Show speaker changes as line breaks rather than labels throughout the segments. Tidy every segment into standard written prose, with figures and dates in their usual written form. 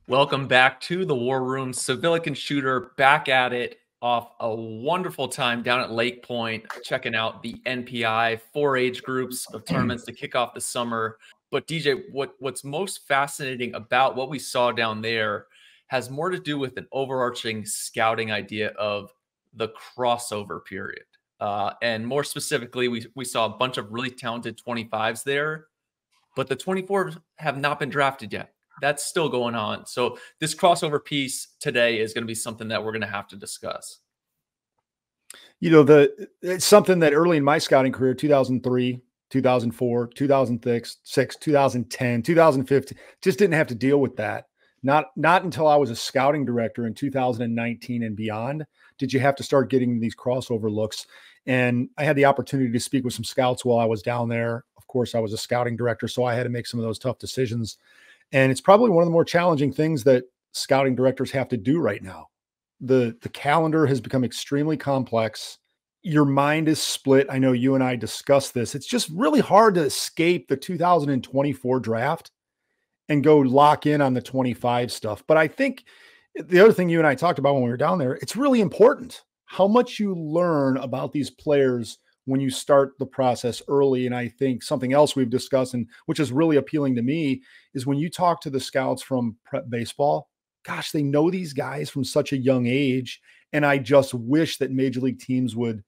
Welcome back to the War Room. Svihlik and Shooter back at it off a wonderful time down at Lake Point, checking out the NPI 4 age groups of tournaments to kick off the summer. But DJ, what's most fascinating about what we saw down there has more to do with an overarching scouting idea of the crossover period. And more specifically, we saw a bunch of really talented 25s there, but the 24s have not been drafted yet. That's still going on. So this crossover piece today is going to be something that we're going to have to discuss.
You know, it's something that early in my scouting career, 2003, 2004, 2006, 2010, 2015, just didn't have to deal with that. Not until I was a scouting director in 2019 and beyond did you have to start getting these crossover looks. And I had the opportunity to speak with some scouts while I was down there. Of course, I was a scouting director, so I had to make some of those tough decisions. And it's probably one of the more challenging things that scouting directors have to do right now. The calendar has become extremely complex. Your mind is split. I know you and I discussed this. It's just really hard to escape the 2024 draft and go lock in on the 25 stuff. But I think the other thing you and I talked about when we were down there, it's really important how much you learn about these players when you start the process early. And I think something else we've discussed, and which is really appealing to me, is when you talk to the scouts from prep baseball, gosh, they know these guys from such a young age. And I just wish that major league teams would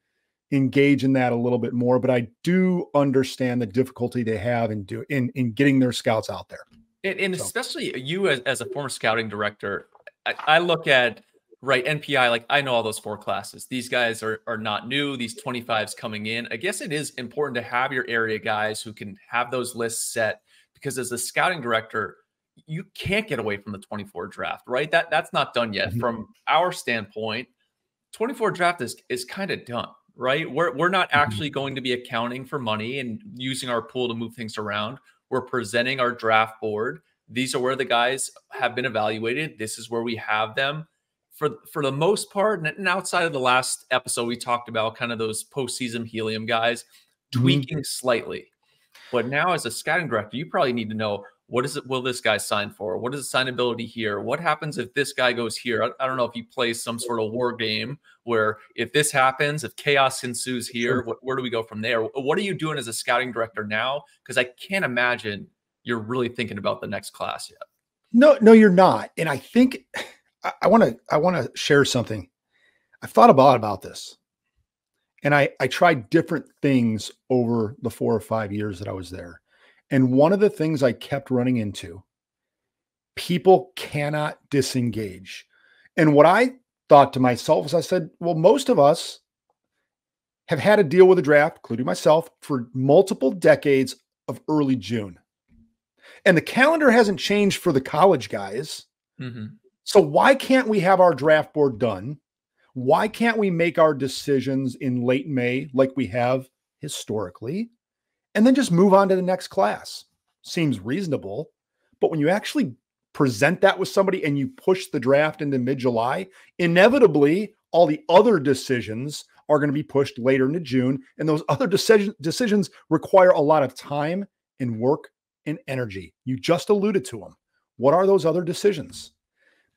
engage in that a little bit more. But I do understand the difficulty they have in getting their scouts out there.
And especially you as a former scouting director, I look at, right, NPI, like I know all those 4 classes. These guys are not new. These 25s coming in. I guess it is important to have your area guys who can have those lists set, because as a scouting director, you can't get away from the 24 draft, right? That's not done yet. From our standpoint, 24 draft is kind of done, right? We're not actually going to be accounting for money and using our pool to move things around. We're presenting our draft board. These are where the guys have been evaluated. This is where we have them. For the most part, and outside of the last episode, we talked about kind of those postseason helium guys tweaking slightly. But now as a scouting director, you probably need to know, will this guy sign for? What is the signability here? What happens if this guy goes here? I don't know if you play some sort of war game where if this happens, if chaos ensues here, where do we go from there? What are you doing as a scouting director now? Because I can't imagine you're really thinking about the next class yet.
No, you're not. And I think I want to share something. I've thought a lot about this, and I tried different things over the 4 or 5 years that I was there. And one of the things I kept running into, people cannot disengage. And what I thought to myself is, I said, well, most of us have had to deal with a draft, including myself, for multiple decades of early June. And the calendar hasn't changed for the college guys. So why can't we have our draft board done? Why can't we make our decisions in late May like we have historically, and then just move on to the next class? Seems reasonable. But when you actually present that with somebody and you push the draft into mid-July, inevitably all the other decisions are going to be pushed later into June. And those other decisions require a lot of time and work and energy. You just alluded to them. What are those other decisions?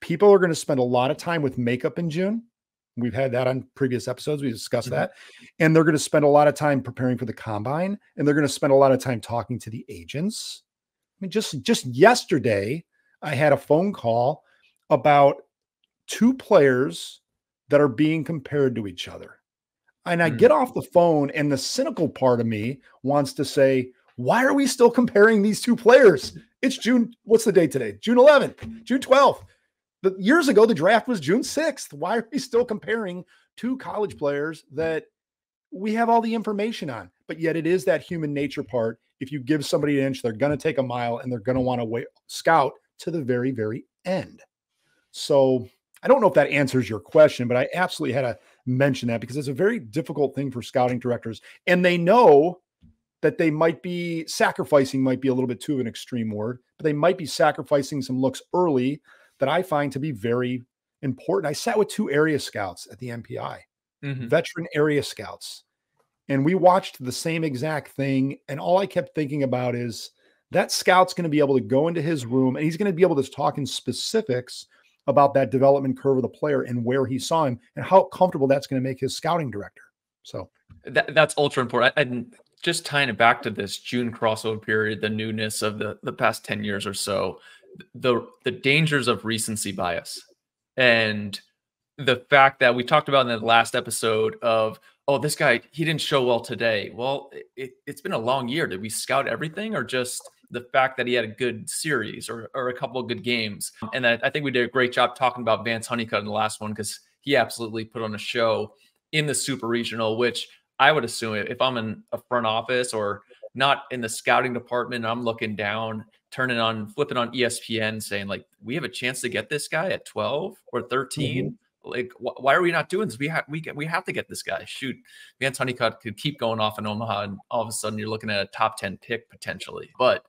People are going to spend a lot of time with makeup in June. We've had that on previous episodes. We discussed that. And they're going to spend a lot of time preparing for the combine. And they're going to spend a lot of time talking to the agents. I mean, just yesterday, I had a phone call about 2 players that are being compared to each other. And I get off the phone, and the cynical part of me wants to say, why are we still comparing these 2 players? It's June. What's the date today? June 11th, June 12th. Years ago, the draft was June 6th. Why are we still comparing 2 college players that we have all the information on? But yet it is that human nature part. If you give somebody an inch, they're going to take a mile, and they're going to want to scout to the very, very end. So I don't know if that answers your question, but I absolutely had to mention that because it's a very difficult thing for scouting directors. And they know that they might be sacrificing, might be a little bit too of an extreme word, but they might be sacrificing some looks early that I find to be very important. I sat with 2 area scouts at the NPI, veteran area scouts, and we watched the same exact thing. And all I kept thinking about is that scout's going to be able to go into his room and he's going to be able to talk in specifics about that development curve of the player and where he saw him and how comfortable that's going to make his scouting director. So
that's ultra important. And just tying it back to this June crossover period, the newness of the past 10 years or so, the dangers of recency bias and the fact that we talked about in the last episode of, oh, this guy, he didn't show well today. Well, it's been a long year. Did we scout everything, or just the fact that he had a good series or a couple of good games? And I think we did a great job talking about Vance Honeycutt in the last one, because he absolutely put on a show in the super regional, which I would assume if I'm in a front office or not in the scouting department, I'm looking down, flipping on ESPN saying, like, we have a chance to get this guy at 12 or 13. Mm-hmm. Like, why are we not doing this? We have to get this guy. Shoot, Vance Honeycutt could keep going off in Omaha, and all of a sudden you're looking at a top 10 pick potentially. But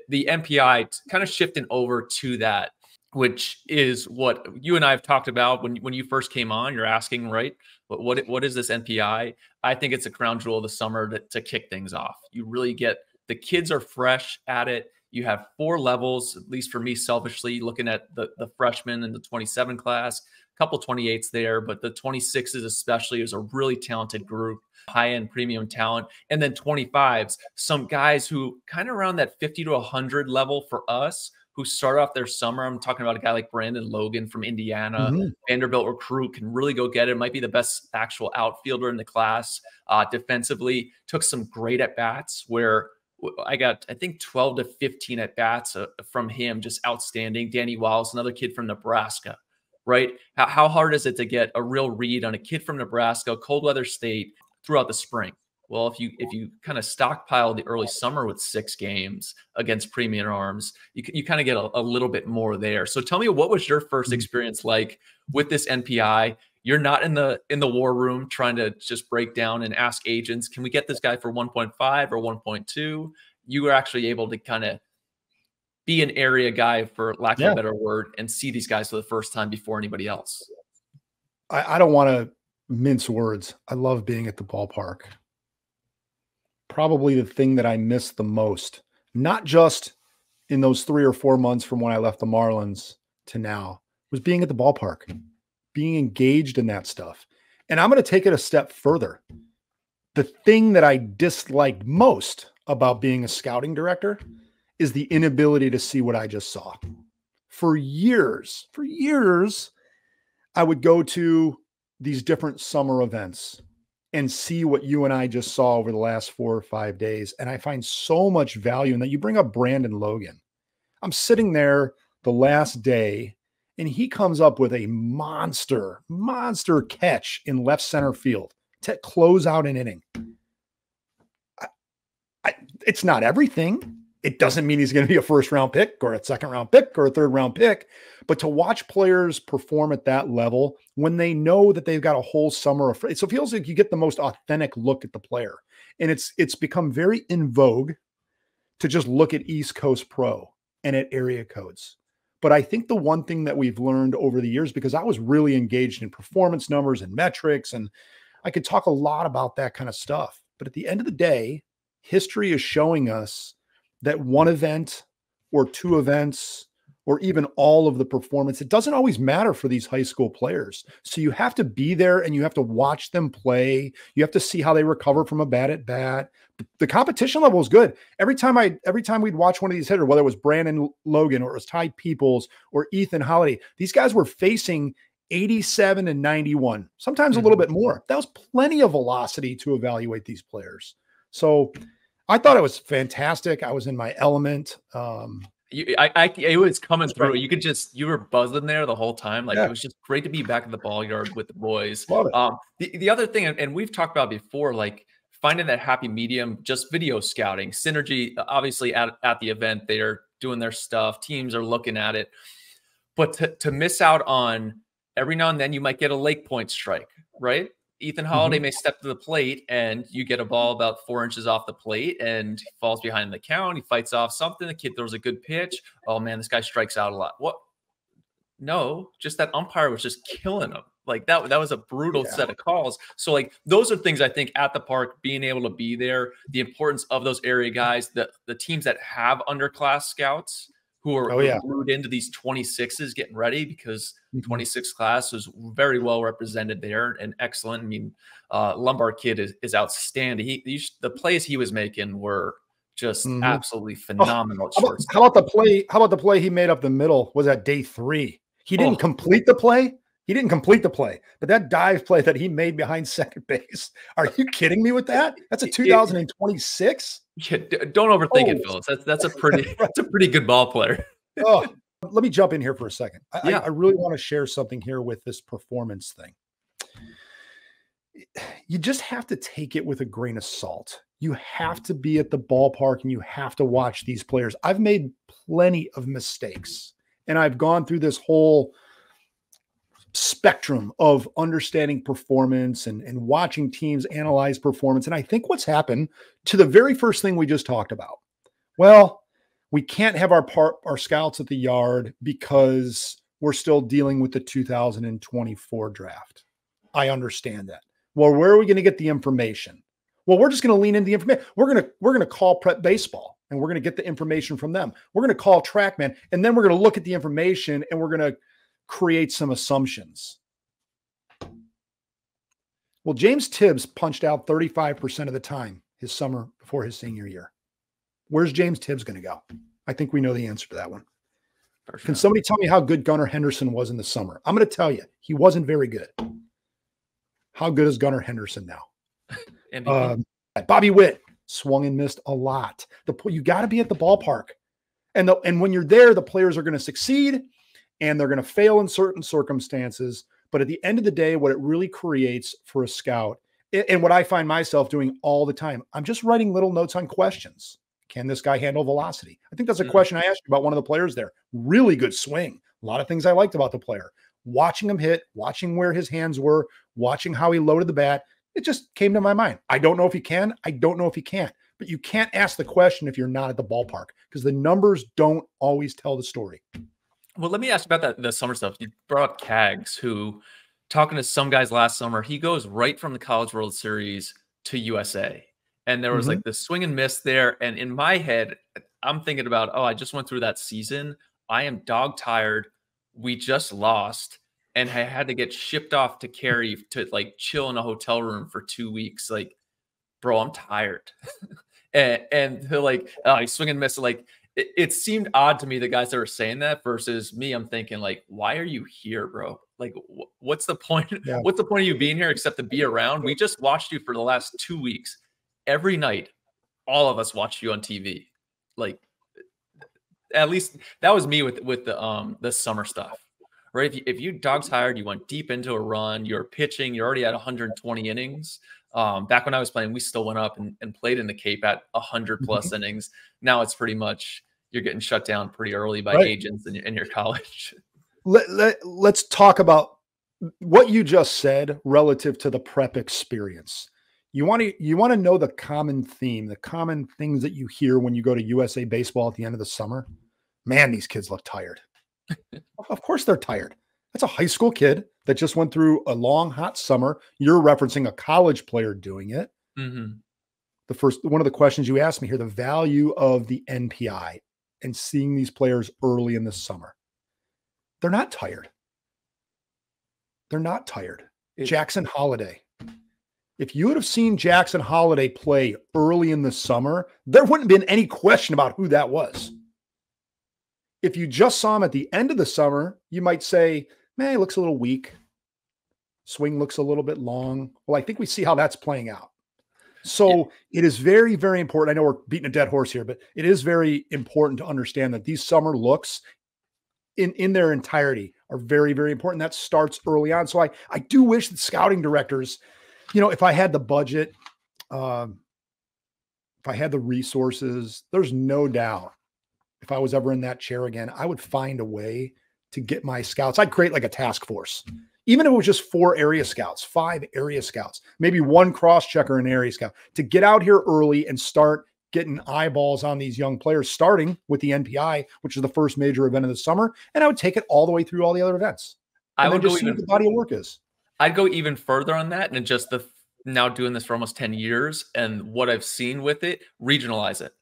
the MPI kind of shifting over to that, which is what you and I have talked about when you first came on. You're asking, right? But what is this NPI? I think it's a crown jewel of the summer to kick things off. You really get, the kids are fresh at it. You have 4 levels, at least for me, selfishly, looking at the freshmen in the 27 class, a couple 28s there, but the 26s especially is a really talented group, high-end premium talent. And then 25s, some guys who kind of around that 50 to 100 level for us, who start off their summer. I'm talking about a guy like Brandon Logan from Indiana, Vanderbilt recruit, can really go get it. Might be the best actual outfielder in the class. Defensively, took some great at-bats where I got, I think, 12 to 15 at-bats from him, just outstanding. Danny Wallace, another kid from Nebraska, right? How hard is it to get a real read on a kid from Nebraska, cold weather state, throughout the spring? Well, if you kind of stockpile the early summer with 6 games against premium arms, you kind of get a little bit more there. So tell me, what was your first experience like with this NPI? You're not in the war room trying to just break down and ask agents, can we get this guy for 1.5 or 1.2? You were actually able to kind of be an area guy, for lack of a better word, and see these guys for the first time before anybody else.
I don't want to mince words. I love being at the ballpark. Probably the thing that I miss the most, not just in those 3 or 4 months from when I left the Marlins to now, was being at the ballpark, being engaged in that stuff. And I'm going to take it a step further. The thing that I disliked most about being a scouting director is the inability to see what I just saw. For years, I would go to these different summer events and see what you and I just saw over the last 4 or 5 days. And I find so much value in that. You bring up Brandon Logan. I'm sitting there the last day and he comes up with a monster catch in left center field to close out an inning. It's not everything. It doesn't mean he's going to be a 1st round pick or a 2nd round pick or a 3rd round pick, but to watch players perform at that level when they know that they've got a whole summer of, it feels like you get the most authentic look at the player. And it's become very in vogue to just look at East Coast Pro and at area codes. But I think the one thing that we've learned over the years, because I was really engaged in performance numbers and metrics, and I could talk a lot about that kind of stuff. But at the end of the day, history is showing us that one event or 2 events or even all of the performance, it doesn't always matter for these high school players. So you have to be there and you have to watch them play. You have to see how they recover from a bad at bat. The competition level is good. Every time we'd watch one of these hitters, whether it was Brandon Logan or it was Ty Peoples or Ethan Holiday, these guys were facing 87 and 91, sometimes a little bit more. That was plenty of velocity to evaluate these players. So I thought it was fantastic. I was in my element.
It was coming through. You were buzzing there the whole time. Like, it was just great to be back in the ball yard with the boys.
Love it.
The other thing, and we've talked about before, like finding that happy medium, just video scouting, synergy, obviously at the event, they're doing their stuff. Teams are looking at it, but to miss out on, every now and then you might get a Lake Point strike, right? Ethan Holiday may step to the plate and you get a ball about 4 inches off the plate and he falls behind the count. He fights off something. The kid throws a good pitch. Oh man, this guy strikes out a lot. What? No, just that umpire was just killing him. Like that was a brutal set of calls. So like those are things I think at the park, being able to be there, the importance of those area guys, the teams that have underclass scouts who are glued into these 26s getting ready, because 26 class was very well represented there and excellent. I mean, Lombard kid is outstanding. The plays he was making were just absolutely phenomenal.
How about the play he made up the middle? Was that day 3? He didn't complete the play. He didn't complete the play, but that dive play that he made behind second base. Are you kidding me with that? That's a 2026.
Yeah, don't overthink it, Phillips. That's a pretty good ball player.
Let me jump in here for a second. I really want to share something here with this performance thing. You just have to take it with a grain of salt. You have to be at the ballpark and you have to watch these players. I've made plenty of mistakes, and I've gone through this whole spectrum of understanding performance and watching teams analyze performance. And I think what's happened to the very first thing we just talked about, well, we can't have our scouts at the yard because we're still dealing with the 2024 draft. I understand that. Well, where are we going to get the information? Well, we're just going to lean into the information. We're going to call Prep Baseball and we're going to get the information from them. We're going to call TrackMan, and then we're going to look at the information and we're going to create some assumptions. Well, James Tibbs punched out 35% of the time his summer before his senior year. Where's James Tibbs going to go? I think we know the answer to that one. Sure. Can somebody tell me how good Gunnar Henderson was in the summer? I'm going to tell you, he wasn't very good. How good is Gunnar Henderson now? Bobby Witt swung and missed a lot. You got to be at the ballpark. And when you're there, the players are going to succeed and they're going to fail in certain circumstances. But at the end of the day, what it really creates for a scout, and what I find myself doing all the time, I'm just writing little notes on questions. Can this guy handle velocity? I think that's a question I asked you about one of the players there. Really good swing. A lot of things I liked about the player. Watching him hit, watching where his hands were, watching how he loaded the bat, it just came to my mind. I don't know if he can. I don't know if he can't. But you can't ask the question if you're not at the ballpark, because the numbers don't always tell the story.
Well, let me ask about the summer stuff. You brought up Cags, who, talking to some guys last summer, he goes right from the College World Series to USA. And there was like the swing and miss there. And in my head, I'm thinking about, I just went through that season. I am dog tired. We just lost. And I had to get shipped off to Cary to like chill in a hotel room for 2 weeks. Like, bro, I'm tired. and they're like, he's swing and miss. Like, it seemed odd to me, the guys that were saying that, versus me. I'm thinking like, why are you here, bro? Like, what's the point? Yeah. What's the point of you being here except to be around? We just watched you for the last 2 weeks. Every night, all of us watched you on TV. Like, at least that was me with the summer stuff, right? If you dog tired, you went deep into a run, you're pitching, you're already at 120 innings. Back when I was playing, we still went up and played in the Cape at 100 plus innings. Now it's pretty much, you're getting shut down pretty early by agents in your college.
Let's talk about what you just said relative to the prep experience. You want to know the common theme, the common things that you hear when you go to USA Baseball at the end of the summer. Man, these kids look tired. Of course they're tired. That's a high school kid that just went through a long, hot summer. You're referencing a college player doing it. One of the questions you asked me here, the value of the NPI and seeing these players early in the summer. They're not tired. They're not tired. Jackson Holiday. If you would have seen Jackson Holiday play early in the summer, there wouldn't have been any question about who that was. If you just saw him at the end of the summer, you might say, man, he looks a little weak. Swing looks a little bit long. Well, I think we see how that's playing out. So it is very, very important. I know we're beating a dead horse here, but it is very important to understand that these summer looks in their entirety are very, very important. That starts early on. So I do wish that scouting directors, if I had the budget, if I had the resources, there's no doubt if I was ever in that chair again, I would find a way to get my scouts. I'd create like a task force, even if it was just 4 area scouts, 5 area scouts, maybe 1 cross checker and area scout, to get out here early and start getting eyeballs on these young players, starting with the NPI, which is the first major event of the summer. And I would take it all the way through all the other events. I would just see what the body of work is.
I'd go even further on that, and just now doing this for almost 10 years and what I've seen with it, regionalize it.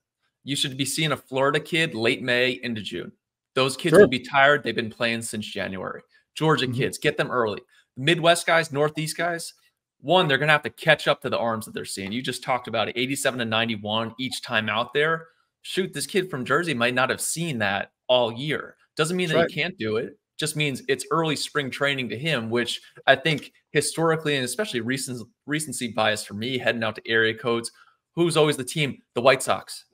You should be seeing a Florida kid late May into June. Those kids will be tired. They've been playing since January. Georgia kids, get them early. Midwest guys, Northeast guys, one, they're going to have to catch up to the arms that they're seeing. You just talked about it, 87 to 91 each time out there. Shoot, this kid from Jersey might not have seen that all year. Doesn't mean that he can't do it. Just means it's early spring training to him, which I think historically, and especially recency bias for me, heading out to area codes, who's always the team? The White Sox.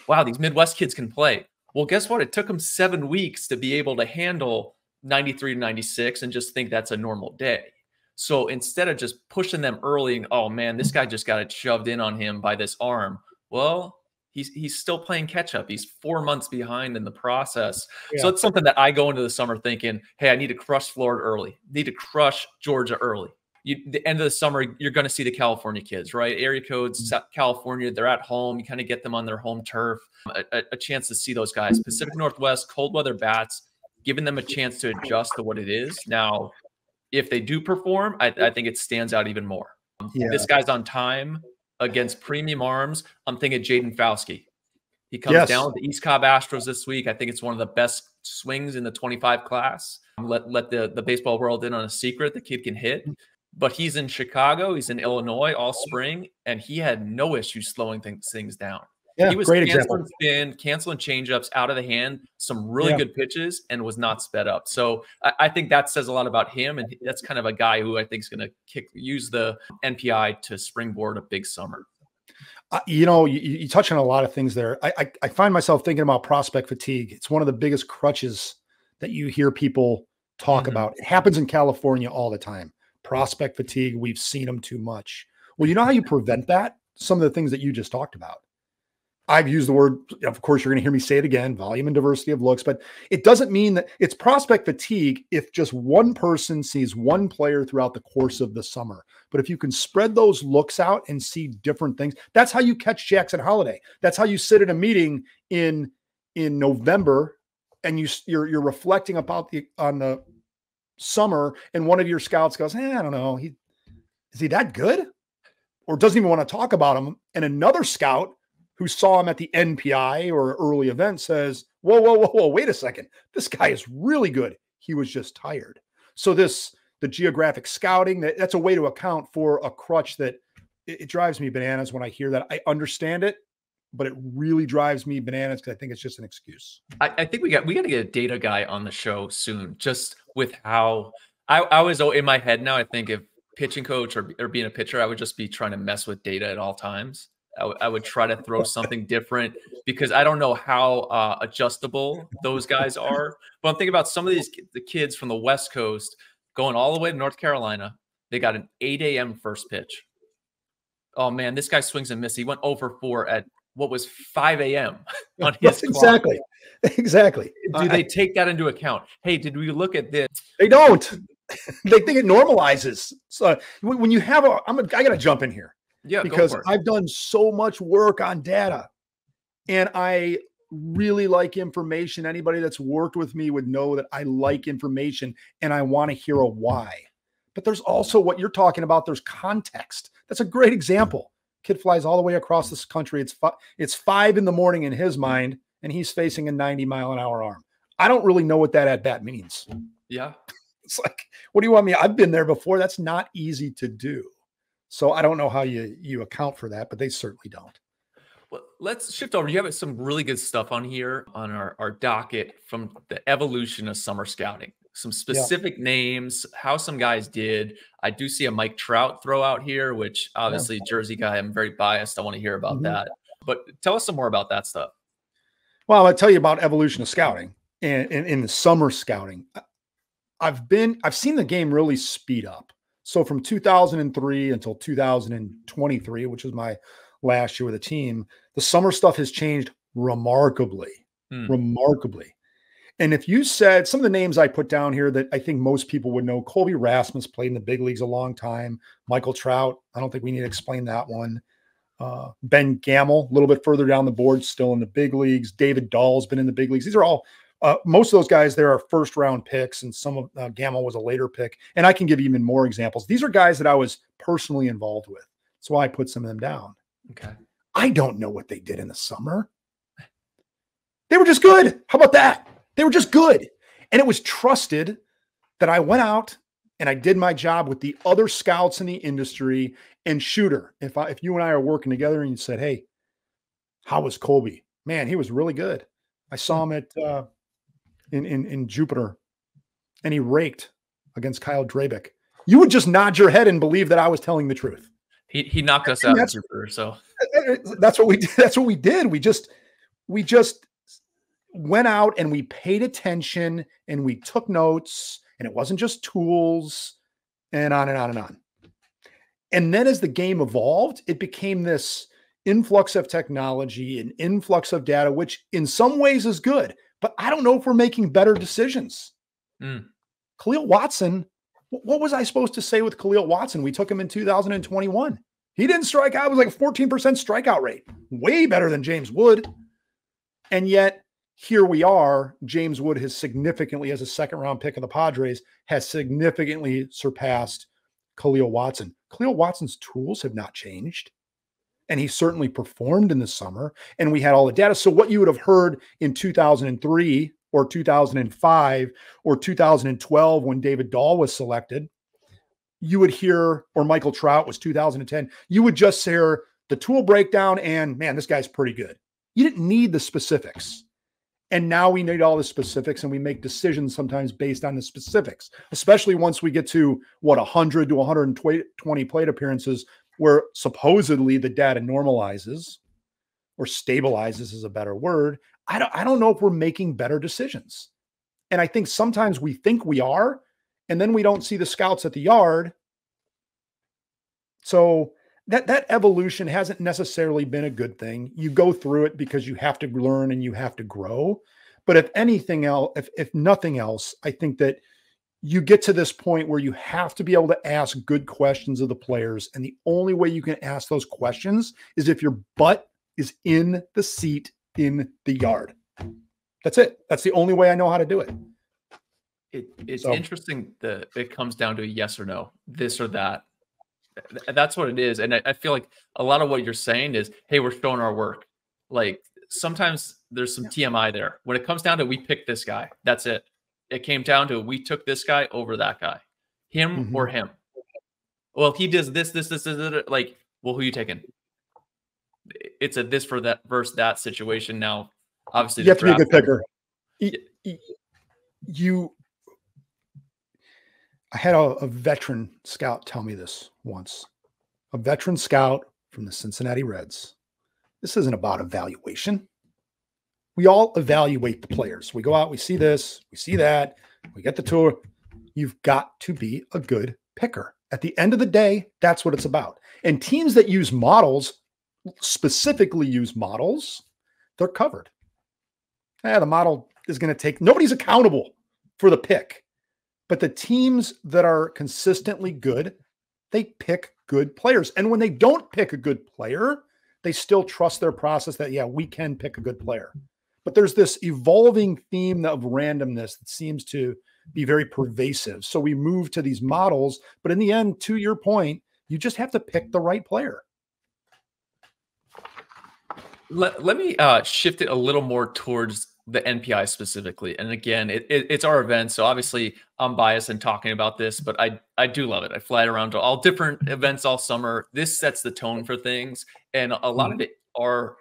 Wow, these Midwest kids can play. Well, guess what? It took them 7 weeks to be able to handle 93 to 96 and just think that's a normal day. So instead of just pushing them early and, oh man, this guy just got it shoved in on him by this arm. Well, he's still playing catch up. He's 4 months behind in the process. So it's something that I go into the summer thinking, hey, I need to crush Florida early. Need to crush Georgia early. The end of the summer, you're going to see the California kids, right? Area codes, California, they're at home. You kind of get them on their home turf, a chance to see those guys. Pacific Northwest, cold weather bats, giving them a chance to adjust to what it is. Now, if they do perform, I think it stands out even more. This guy's on time against premium arms. I'm thinking Jaden Fauske. He comes down with the East Cobb Astros this week. I think it's one of the best swings in the 25 class. Let the baseball world in on a secret. The kid can hit. But he's in Chicago, he's in Illinois all spring, and he had no issues slowing things down. He was canceling spin, canceling changeups out of the hand, some really good pitches, and was not sped up. So I think that says a lot about him, and that's kind of a guy who I think is going to use the NPI to springboard a big summer.
You touch on a lot of things there. I find myself thinking about prospect fatigue. It's one of the biggest crutches that you hear people talk about. It happens in California all the time. Prospect fatigue, we've seen them too much. Well, you know how you prevent that? Some of the things that you just talked about. I've used the word, of course, you're going to hear me say it again, volume and diversity of looks, but it doesn't mean that it's prospect fatigue if just one person sees one player throughout the course of the summer. But if you can spread those looks out and see different things, that's how you catch Jackson Holiday. That's how you sit in a meeting in November and you're reflecting about on the summer, and one of your scouts goes, I don't know, is he that good? Or doesn't even want to talk about him. And another scout who saw him at the NPI or early event says, whoa, wait a second. This guy is really good. He was just tired. So the geographic scouting, that's a way to account for a crutch that it drives me bananas when I hear that. I understand it, but it really drives me bananas because I think it's just an excuse.
I think we got to get a data guy on the show soon, just with how I was in my head now. I think if pitching coach or being a pitcher, I would just be trying to mess with data at all times. I would try to throw something different because I don't know how adjustable those guys are. But I'm thinking about some of the kids from the West Coast going all the way to North Carolina. They got an 8 a.m. first pitch. Oh man, this guy swings and misses. He went over 4 at what was 5 a.m. on his clock.
Exactly.
Do they take that into account? Hey, did we look at this?
They don't. They think it normalizes. So when you have I got to jump in here.
Yeah,
because I've done so much work on data and I really like information. Anybody that's worked with me would know that I like information and I want to hear a why. But there's also what you're talking about. There's context. That's a great example. Kid flies all the way across this country. It's 5 in the morning in his mind, and he's facing a 90-mile-an-hour arm. I don't really know what that at bat means.
Yeah.
It's like, what do you want me? I've been there before. That's not easy to do. So I don't know how you account for that, but they certainly don't.
Well, let's shift over. You have some really good stuff on here on our docket from the evolution of summer scouting. Some specific names, how some guys did. I do see a Mike Trout throw out here, which obviously Jersey guy, I'm very biased. I want to hear about that. But tell us some more about that stuff.
Well, I'll tell you about evolution of scouting and in the summer scouting. I've seen the game really speed up. So from 2003 until 2023, which was my last year with the team, the summer stuff has changed remarkably. And if you said some of the names I put down here that I think most people would know, Colby Rasmus played in the big leagues a long time. Michael Trout, I don't think we need to explain that one. Ben Gamel, a little bit further down the board, still in the big leagues. David Dahl's been in the big leagues. These are all Most of those guys there are first round picks, and some of Gamble was a later pick. And I can give even more examples. These are guys that I was personally involved with. That's why I put some of them down.
Okay.
I don't know what they did in the summer. They were just good. How about that? They were just good. And it was trusted that I went out and I did my job with the other scouts in the industry. And Shooter, if you and I are working together and you said, hey, how was Colby? Man, he was really good. I saw him at in Jupiter, and he raked against Kyle Drabick. You would just nod your head and believe that I was telling the truth.
He knocked us out in Jupiter, so
that's what we did. That's what we did. We just went out and we paid attention and we took notes, and it wasn't just tools, and on and on and on. And then as the game evolved, it became this influx of technology and influx of data, which in some ways is good, but I don't know if we're making better decisions. Khalil Watson, what was I supposed to say with Khalil Watson? We took him in 2021. He didn't strike out. It was like a 14% strikeout rate, way better than James Wood. And yet here we are. James Wood has significantly, as a second round pick of the Padres, has significantly surpassed Khalil Watson. Khalil Watson's tools have not changed. And he certainly performed in the summer, and we had all the data. So what you would have heard in 2003 or 2005 or 2012 when David Dahl was selected, you would hear, or Michael Trout was 2010, you would just hear the tool breakdown and, man, this guy's pretty good. You didn't need the specifics. And now we need all the specifics, and we make decisions sometimes based on the specifics, especially once we get to 100 to 120 plate appearances, where supposedly the data normalizes or stabilizes is a better word. I don't know if we're making better decisions. And I think sometimes we think we are, and then we don't see the scouts at the yard. So that evolution hasn't necessarily been a good thing. You go through it because you have to learn and you have to grow. But if anything else, if nothing else, I think that you get to this point where you have to be able to ask good questions of the players. And the only way you can ask those questions is if your butt is in the seat in the yard. That's it. That's the only way I know how to do it.
It's interesting that it comes down to a yes or no, this or that. That's what it is. And I feel like a lot of what you're saying is, hey, we're showing our work. Like sometimes there's some TMI there. When it comes down to we picked this guy, that's it. It came down to we took this guy over that guy, him or him. Well, if he does this, like, well, who are you taking? It's a this for that versus that situation. Now, obviously,
you have to be a good picker. I had a veteran scout tell me this once. A veteran scout from the Cincinnati Reds. This isn't about evaluation. We all evaluate the players. We go out, we see this, we see that, we get the tour. You've got to be a good picker. At the end of the day, that's what it's about. And teams that use models, specifically use models, they're covered. The model is going to take, nobody's accountable for the pick. But the teams that are consistently good, they pick good players. And when they don't pick a good player, they still trust their process that, yeah, we can pick a good player. But there's this evolving theme of randomness that seems to be very pervasive. So we move to these models, but in the end, to your point, you just have to pick the right player.
Let me shift it a little more towards the NPI specifically. And again, it's our event. So obviously I'm biased in talking about this, but I do love it. I fly it around to all different events all summer. This sets the tone for things. And a lot of it are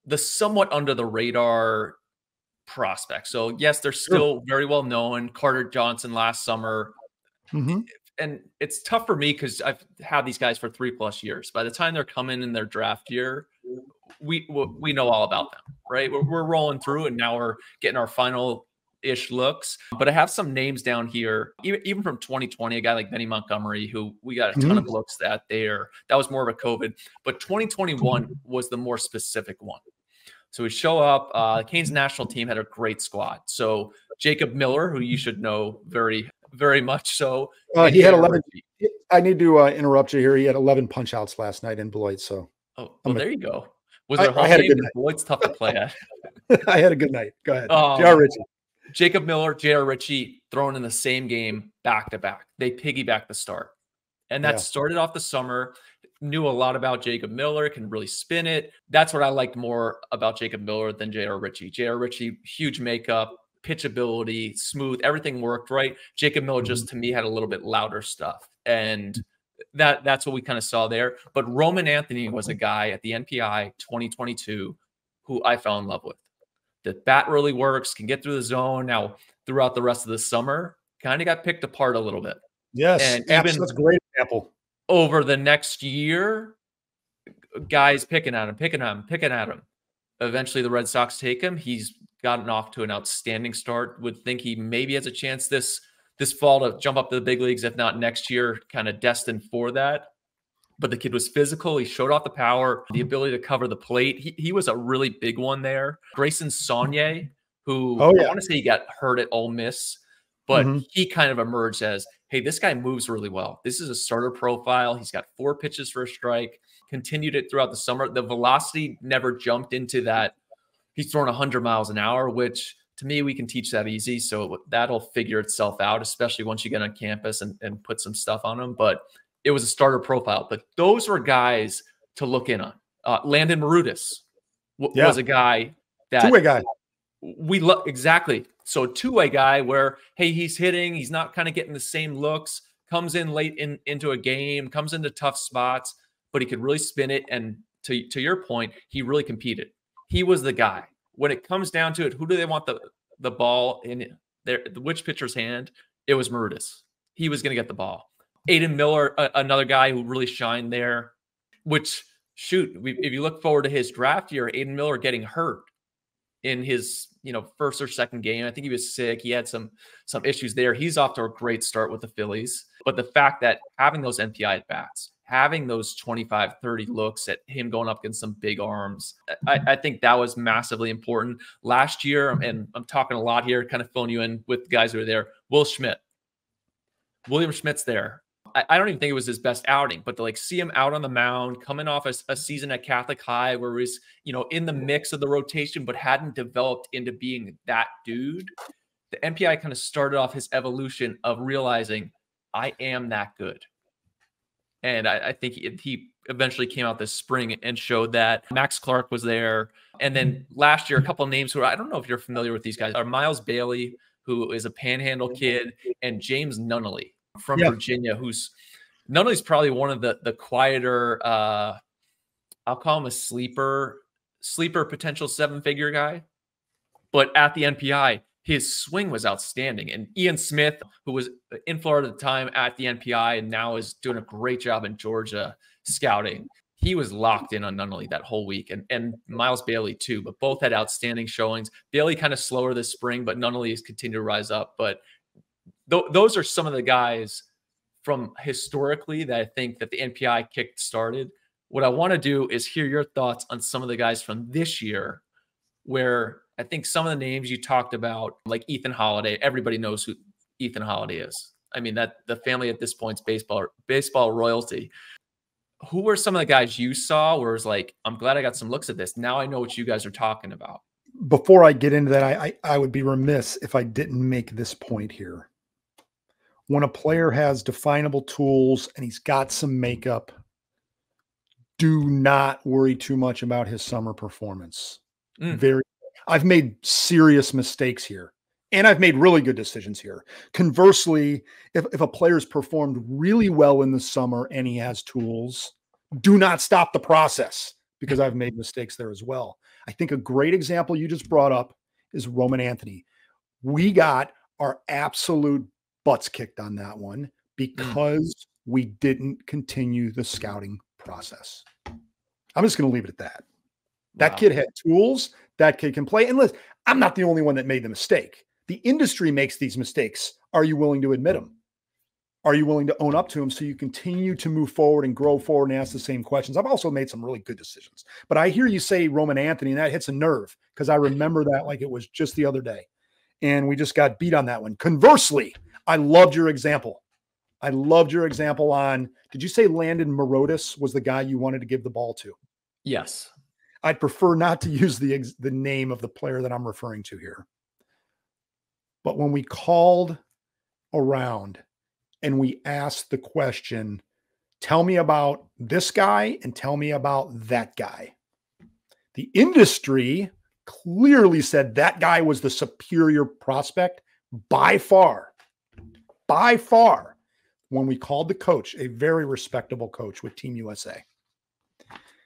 the somewhat under the radar prospects. So yes, they're still very well known. Carter Johnson last summer. And it's tough for me because I've had these guys for 3+ years. By the time they're coming in their draft year, we know all about them, right? We're rolling through, and now we're getting our final-ish looks. But I have some names down here, even from 2020, a guy like Benny Montgomery, who we got a ton of looks at there. That was more of a COVID. But 2021 was the more specific one. So we show up. Canes national team had a great squad. So Jacob Miller, who you should know very, very much so.
He had 11. I need to interrupt you here. He had 11 punch outs last night in Beloit. So,
well, there you go. Was there a home game? Beloit's tough to play at.
I had a good night. Go ahead.
Oh,
J.R. Ritchie.
Jacob Miller, J.R. Ritchie thrown in the same game back to back. They piggyback the start. And that started off the summer. Knew a lot about Jacob Miller, can really spin it. That's what I liked more about Jacob Miller than J.R. Ritchie. J.R. Ritchie, huge makeup, pitchability, smooth, everything worked right. Jacob Miller just, to me, had a little bit louder stuff. And that's what we kind of saw there. But Roman Anthony was a guy at the NPI 2022 who I fell in love with. The bat really works, can get through the zone. Now, throughout the rest of the summer, kind of got picked apart a little bit.
Yes,
and
even that's a great example.
Over the next year, guys picking at him. Eventually, the Red Sox take him. He's gotten off to an outstanding start. Would think he maybe has a chance this fall to jump up to the big leagues, if not next year, kind of destined for that. But the kid was physical. He showed off the power, the ability to cover the plate. He was a really big one there. Grayson Saunier, who I want to say he got hurt at Ole Miss, but he kind of emerged as, hey, this guy moves really well. This is a starter profile. He's got 4 pitches for a strike, continued it throughout the summer. The velocity never jumped into that. He's throwing 100 miles an hour, which to me, we can teach that easy. So that'll figure itself out, especially once you get on campus and put some stuff on him. But it was a starter profile. But those were guys to look in on. Landon Marutis was a guy that—
two-way guy.
We look exactly. So two-way guy where, hey, he's hitting, he's not kind of getting the same looks, comes in late into a game, comes into tough spots, but he could really spin it. And to your point, he really competed. He was the guy. When it comes down to it, who do they want the ball in which pitcher's hand? It was Marutis. He was going to get the ball. Aiden Miller, another guy who really shined there, which, if you look forward to his draft year, Aiden Miller getting hurt in his first or second game. I think he was sick. He had some issues there. He's off to a great start with the Phillies. But the fact that having those NPI at bats, having those 25, 30 looks at him going up against some big arms, I think that was massively important. Last year, and I'm talking a lot here, kind of filling you in with guys who are there, William Schmidt's there. I don't even think it was his best outing, but to see him out on the mound, coming off a season at Catholic High where he was, in the mix of the rotation, but hadn't developed into being that dude. The NPI kind of started off his evolution of realizing, I am that good. And I think he eventually came out this spring and showed that. Max Clark was there. And then last year, a couple of names who I don't know if you're familiar with these guys are Miles Bailey, who is a Panhandle kid, and James Nunnally from Virginia, Nunnally's probably one of the quieter, I'll call him a sleeper potential 7-figure guy. But at the NPI, his swing was outstanding. And Ian Smith, who was in Florida at the time at the NPI and now is doing a great job in Georgia scouting, he was locked in on Nunnally that whole week. And Miles Bailey too, but both had outstanding showings. Bailey kind of slower this spring, but Nunnally has continued to rise up. But those are some of the guys from historically that I think that the NPI kick started. What I want to do is hear your thoughts on some of the guys from this year, where I think some of the names you talked about, like Ethan Holiday, everybody knows who Ethan Holiday is. I mean, that the family at this point is baseball royalty. Who were some of the guys you saw where it's like, I'm glad I got some looks at this. Now I know what you guys are talking about.
Before I get into that, I would be remiss if I didn't make this point here. When a player has definable tools and he's got some makeup, do not worry too much about his summer performance. I've made serious mistakes here, and I've made really good decisions here. Conversely, if a player's performed really well in the summer and he has tools, do not stop the process, because I've made mistakes there as well. I think a great example you just brought up is Roman Anthony. We got our absolute butts kicked on that one because we didn't continue the scouting process. I'm just going to leave it at that. That kid had tools. That kid can play. And listen, I'm not the only one that made the mistake. The industry makes these mistakes. Are you willing to admit them? Are you willing to own up to them so you continue to move forward and grow forward and ask the same questions? I've also made some really good decisions. But I hear you say Roman Anthony, and that hits a nerve because I remember that like it was just the other day. And we just got beat on that one. Conversely, I loved your example. I loved your example on, did you say Landon Marotis was the guy you wanted to give the ball to?
Yes.
I'd prefer not to use the name of the player that I'm referring to here. But when we called around and we asked the question, tell me about this guy and tell me about that guy, the industry clearly said that guy was the superior prospect by far. By far. When we called the coach, a very respectable coach with Team USA,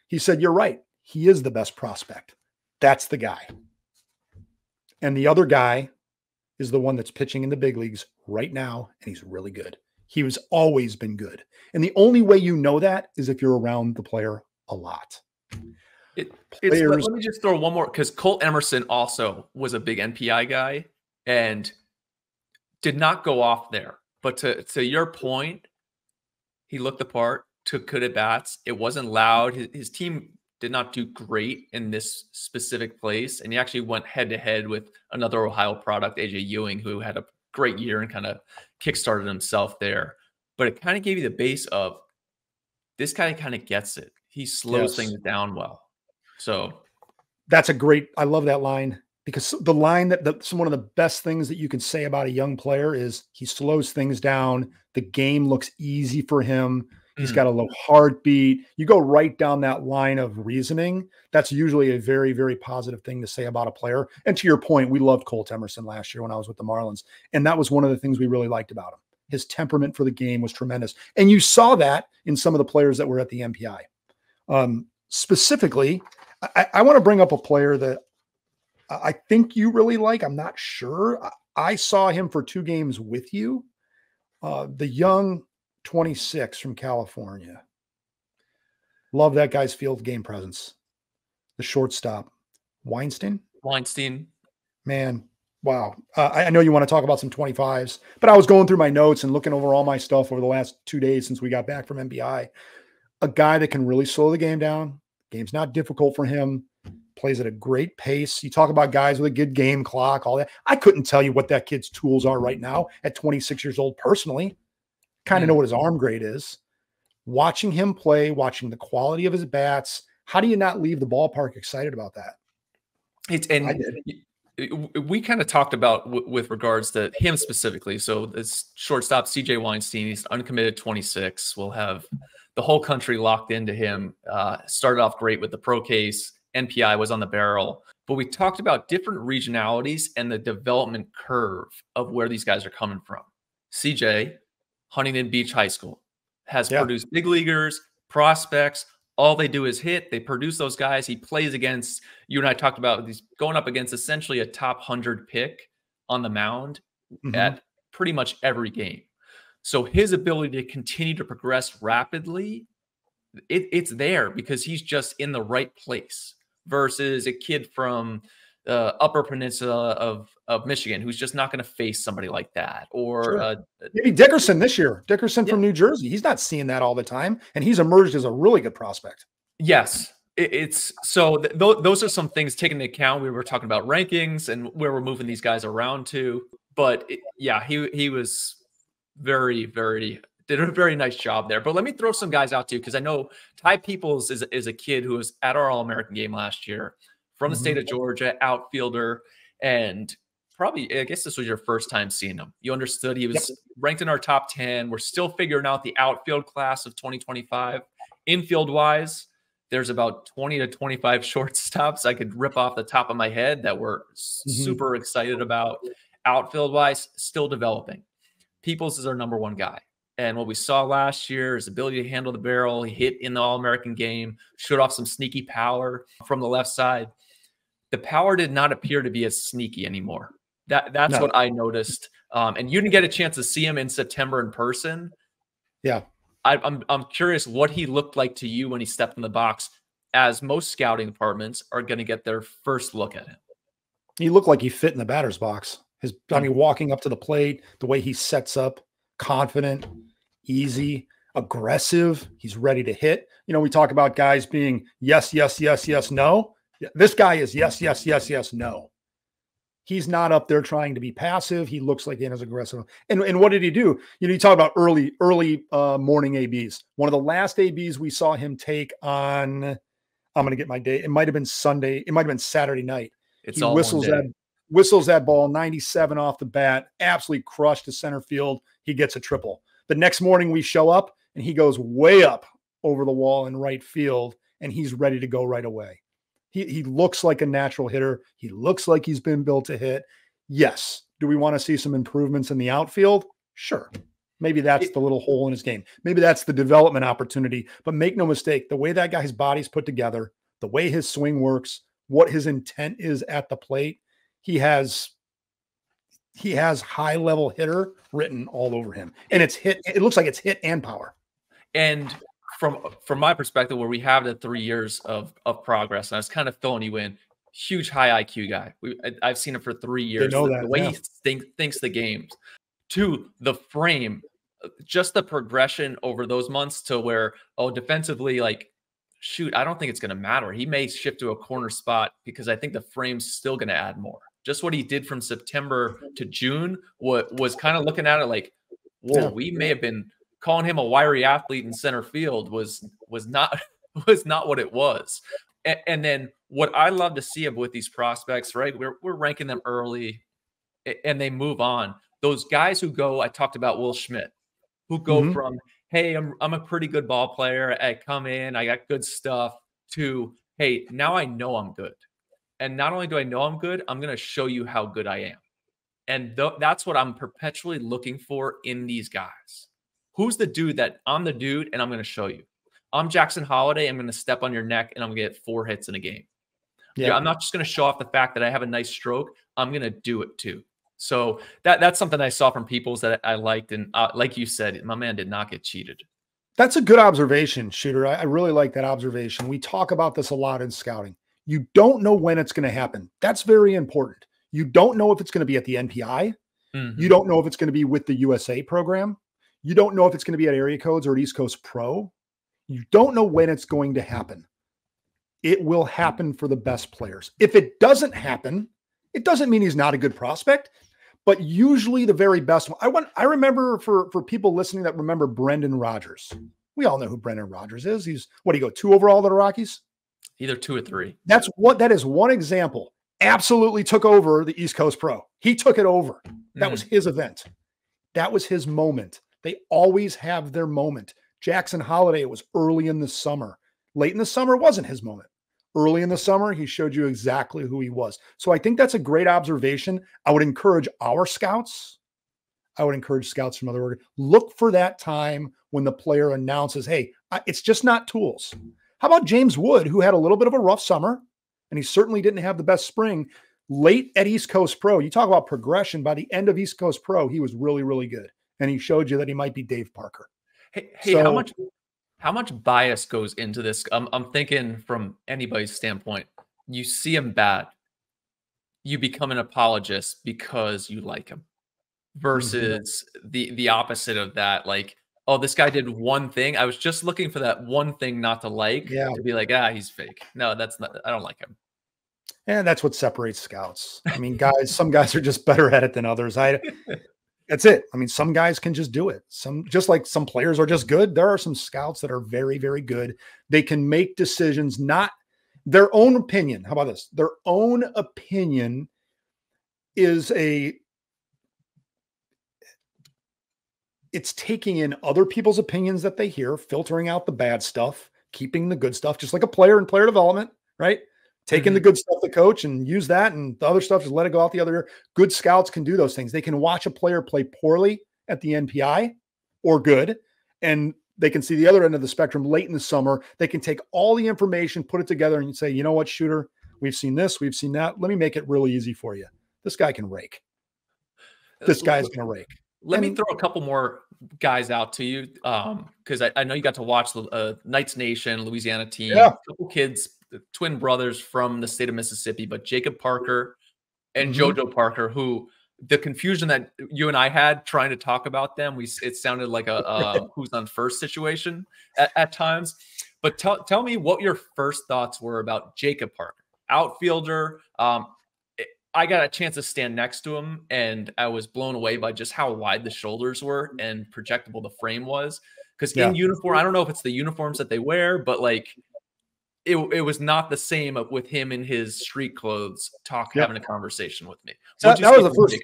he said, you're right. He is the best prospect. That's the guy. And the other guy is the one that's pitching in the big leagues right now, and he's really good. He has always been good. And the only way you know that is if you're around the player a lot.
Let me just throw one more, because Colt Emerson also was a big NPI guy and did not go off there. But to your point, he looked the part, took good at bats. It wasn't loud. His team did not do great in this specific place. And he actually went head to head with another Ohio product, AJ Ewing, who had a great year and kind of kickstarted himself there. But it kind of gave you the base of this guy kind of gets it. He slows things down well. So
that's I love that line, because the line that's one of the best things that you can say about a young player is he slows things down. The game looks easy for him. He's got a low heartbeat. You go right down that line of reasoning. That's usually a very, very positive thing to say about a player. And to your point, we loved Colt Emerson last year when I was with the Marlins. And that was one of the things we really liked about him. His temperament for the game was tremendous. And you saw that in some of the players that were at the MPI. Specifically, I want to bring up a player that I think you really like. I'm not sure. I saw him for 2 games with you. The young 26 from California. Love that guy's field game presence. The shortstop, Weinstein. Man, wow. I know you want to talk about some 25s, but I was going through my notes and looking over all my stuff over the last 2 days since we got back from MBI. A guy that can really slow the game down. Game's not difficult for him. Plays at a great pace. You talk about guys with a good game clock, all that. I couldn't tell you what that kid's tools are right now at 26 years old personally. Kind of know what his arm grade is. Watching him play, watching the quality of his bats, how do you not leave the ballpark excited about that?
We kind of talked about with regards to him specifically. So this shortstop, CJ Weinstein, he's uncommitted 26. We'll have the whole country locked into him. Started off great with the pro case. NPI was on the barrel. But we talked about different regionalities and the development curve of where these guys are coming from. CJ, Huntington Beach High School, has produced big leaguers, prospects. All they do is hit. They produce those guys. He plays against, you and I talked about, he's going up against essentially a top 100 pick on the mound at pretty much every game. So his ability to continue to progress rapidly, it's there because he's just in the right place versus a kid from Upper Peninsula of Michigan who's just not going to face somebody like that. Or
maybe Dickerson this year. Dickerson from New Jersey. He's not seeing that all the time, and he's emerged as a really good prospect.
Yes. It's so those are some things taken into account. We were talking about rankings and where we're moving these guys around to. But he was very, very did a very nice job there. But let me throw some guys out too, because I know Ty Peoples is a kid who was at our All-American game last year from the state of Georgia, outfielder, and probably, I guess this was your first time seeing him. You understood he was ranked in our top 10. We're still figuring out the outfield class of 2025. Infield-wise, there's about 20 to 25 shortstops I could rip off the top of my head that we're super excited about. Outfield-wise, still developing. Peoples is our number 1 guy. And what we saw last year is ability to handle the barrel. He hit in the All-American game, showed off some sneaky power from the left side. The power did not appear to be as sneaky anymore. That's what I noticed. And you didn't get a chance to see him in September in person.
Yeah.
I'm curious what he looked like to you when he stepped in the box, as most scouting departments are going to get their first look at him.
He looked like he fit in the batter's box. Walking up to the plate, the way he sets up, confident, easy, aggressive. He's ready to hit. You know, we talk about guys being yes, yes, yes, yes, no. This guy is yes, yes, yes, yes, no. He's not up there trying to be passive. He looks like he is aggressive. And what did he do? You know, you talk about early morning ABs. One of the last ABs we saw him take on, I'm going to get my day. It might have been Sunday. It might have been Saturday night.
It's all whistles at
whistles that ball 97 off the bat, absolutely crushed to center field. He gets a triple. The next morning we show up and he goes way up over the wall in right field, and he's ready to go right away. He looks like a natural hitter. He looks like he's been built to hit. Yes. Do we want to see some improvements in the outfield? Sure. Maybe that's the little hole in his game. Maybe that's the development opportunity. But make no mistake, the way that guy's body's put together, the way his swing works, what his intent is at the plate, he has high level hitter written all over him. And it's hit. It looks like it's hit and power.
And from my perspective, where we have the 3 years of progress, and I was kind of filling you in, huge high IQ guy. I've seen him for 3 years. The way he thinks the games. 2, the frame, just the progression over those months to where, defensively, like, shoot, I don't think it's going to matter. He may shift to a corner spot because I think the frame's still going to add more. Just what he did from September to June was kind of looking at it like, whoa, we may have been calling him a wiry athlete in center field was not what it was. And then what I love to see with these prospects, right? We're ranking them early and they move on. Those guys who go, I talked about Will Schmidt, who go from, hey, I'm a pretty good ball player. I come in, I got good stuff, to, hey, now I know I'm good. And not only do I know I'm good, I'm going to show you how good I am. And that's what I'm perpetually looking for in these guys. Who's the dude that I'm the dude and I'm going to show you? I'm Jackson Holiday. I'm going to step on your neck and I'm going to get 4 hits in a game. Yeah, I'm not just going to show off the fact that I have a nice stroke. I'm going to do it too. So that's something I saw from Peoples that I liked. And like you said, my man did not get cheated.
That's a good observation, Shooter. I really like that observation. We talk about this a lot in scouting. You don't know when it's going to happen. That's very important. You don't know if it's going to be at the NPI. You don't know if it's going to be with the USA program. You don't know if it's going to be at Area Codes or at East Coast Pro. You don't know when it's going to happen. It will happen for the best players. If it doesn't happen, it doesn't mean he's not a good prospect, but usually the very best one. I remember for people listening that remember Brendan Rodgers. We all know who Brendan Rodgers is. He's, what do you go, 2 overall to the Rockies?
Either 2 or 3.
That is one example. Absolutely took over the East Coast Pro. He took it over. That was his event. That was his moment. They always have their moment. Jackson Holiday, it was early in the summer. Late in the summer wasn't his moment. Early in the summer, he showed you exactly who he was. So I think that's a great observation. I would encourage our scouts. I would encourage scouts from other organizations. Look for that time when the player announces, hey, it's just not tools. How about James Wood, who had a little bit of a rough summer, and he certainly didn't have the best spring. Late at East Coast Pro, you talk about progression. By the end of East Coast Pro, he was really, really good. And he showed you that he might be Dave Parker.
Hey, so, how much bias goes into this? I'm thinking from anybody's standpoint. You see him bad, you become an apologist because you like him, versus the opposite of that. Like, oh, this guy did one thing. I was just looking for that one thing not to like, to be like, he's fake. No, that's not. I don't like him.
And that's what separates scouts. I mean, some guys are just better at it than others. That's it. I mean, some guys can just do it. Just like some players are just good. There are some scouts that are very, very good. They can make decisions, not their own opinion. How about this? Their own opinion is it's taking in other people's opinions that they hear, filtering out the bad stuff, keeping the good stuff, just like a player in player development, right? Taking the good stuff to coach and use that, and the other stuff, just let it go out the other ear. Good scouts can do those things. They can watch a player play poorly at the NPI or good, and they can see the other end of the spectrum late in the summer. They can take all the information, put it together, and say, you know what, Shooter, we've seen this, we've seen that. Let me make it really easy for you. This guy can rake. This guy's going to rake.
Let me throw a couple more guys out to you, because I know you got to watch the Knights Nation, Louisiana team. A couple kids, twin brothers from the state of Mississippi, but Jacob Parker and JoJo Parker, who the confusion that you and I had trying to talk about them, it sounded like a who's on first situation at times. But tell me what your first thoughts were about Jacob Parker, outfielder. I got a chance to stand next to him, and I was blown away by just how wide the shoulders were and projectable the frame was. Because in uniform, I don't know if it's the uniforms that they wear, but like it was not the same with him in his street clothes having a conversation with me.
That was the first.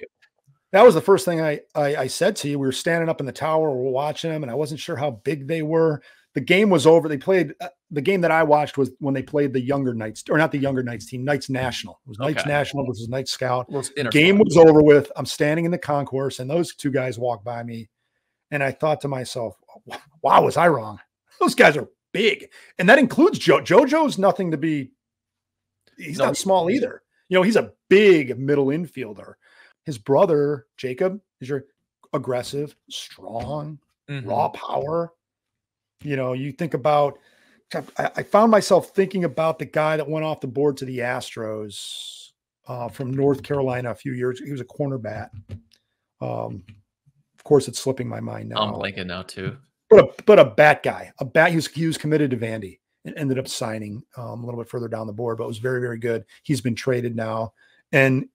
That was the first thing I said to you. We were standing up in the tower, we're watching them, and I wasn't sure how big they were. The game was over. They played the game that I watched was when they played the younger Knights, or not the younger Knights team, Knights National. It was Knights National versus Knights Scout. The game was over with. I'm standing in the concourse, and those two guys walked by me, and I thought to myself, "Wow, was I wrong? Those guys are big," and that includes Joe. JoJo's nothing to be. He's not small either. You know, he's a big middle infielder. His brother, Jacob, is your aggressive, strong, raw power. You know, you think about, I found myself thinking about the guy that went off the board to the Astros from North Carolina a few years. He was a cornerback. Of course, it's slipping my mind now.
I'm blanking now too.
But a bat guy, he was committed to Vandy and ended up signing a little bit further down the board, but was very, very good. He's been traded now. And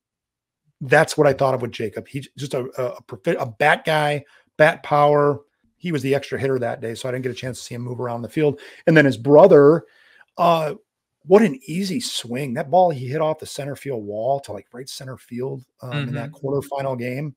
that's what I thought of with Jacob. He's just a bat guy, bat power. He was the extra hitter that day, so I didn't get a chance to see him move around the field. And then his brother, what an easy swing. That ball he hit off the center field wall to like right center field in that quarterfinal game.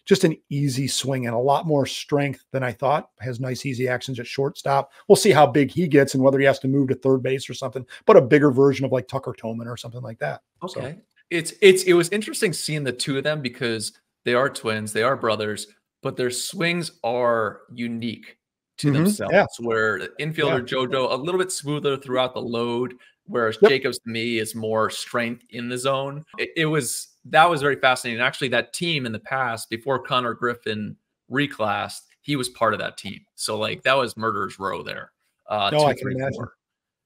Just an easy swing and a lot more strength than I thought. Has nice, easy actions at shortstop. We'll see how big he gets and whether he has to move to third base or something, but a bigger version of like Tucker Toman or something like that.
Okay. So. It was interesting seeing the two of them because they are twins, they are brothers, but their swings are unique to themselves. Yeah. Where the infielder JoJo a little bit smoother throughout the load, whereas Jacobs to me is more strength in the zone. That was very fascinating. Actually, that team in the past, before Connor Griffin reclassed, he was part of that team. So like that was murderer's row there.
I can imagine.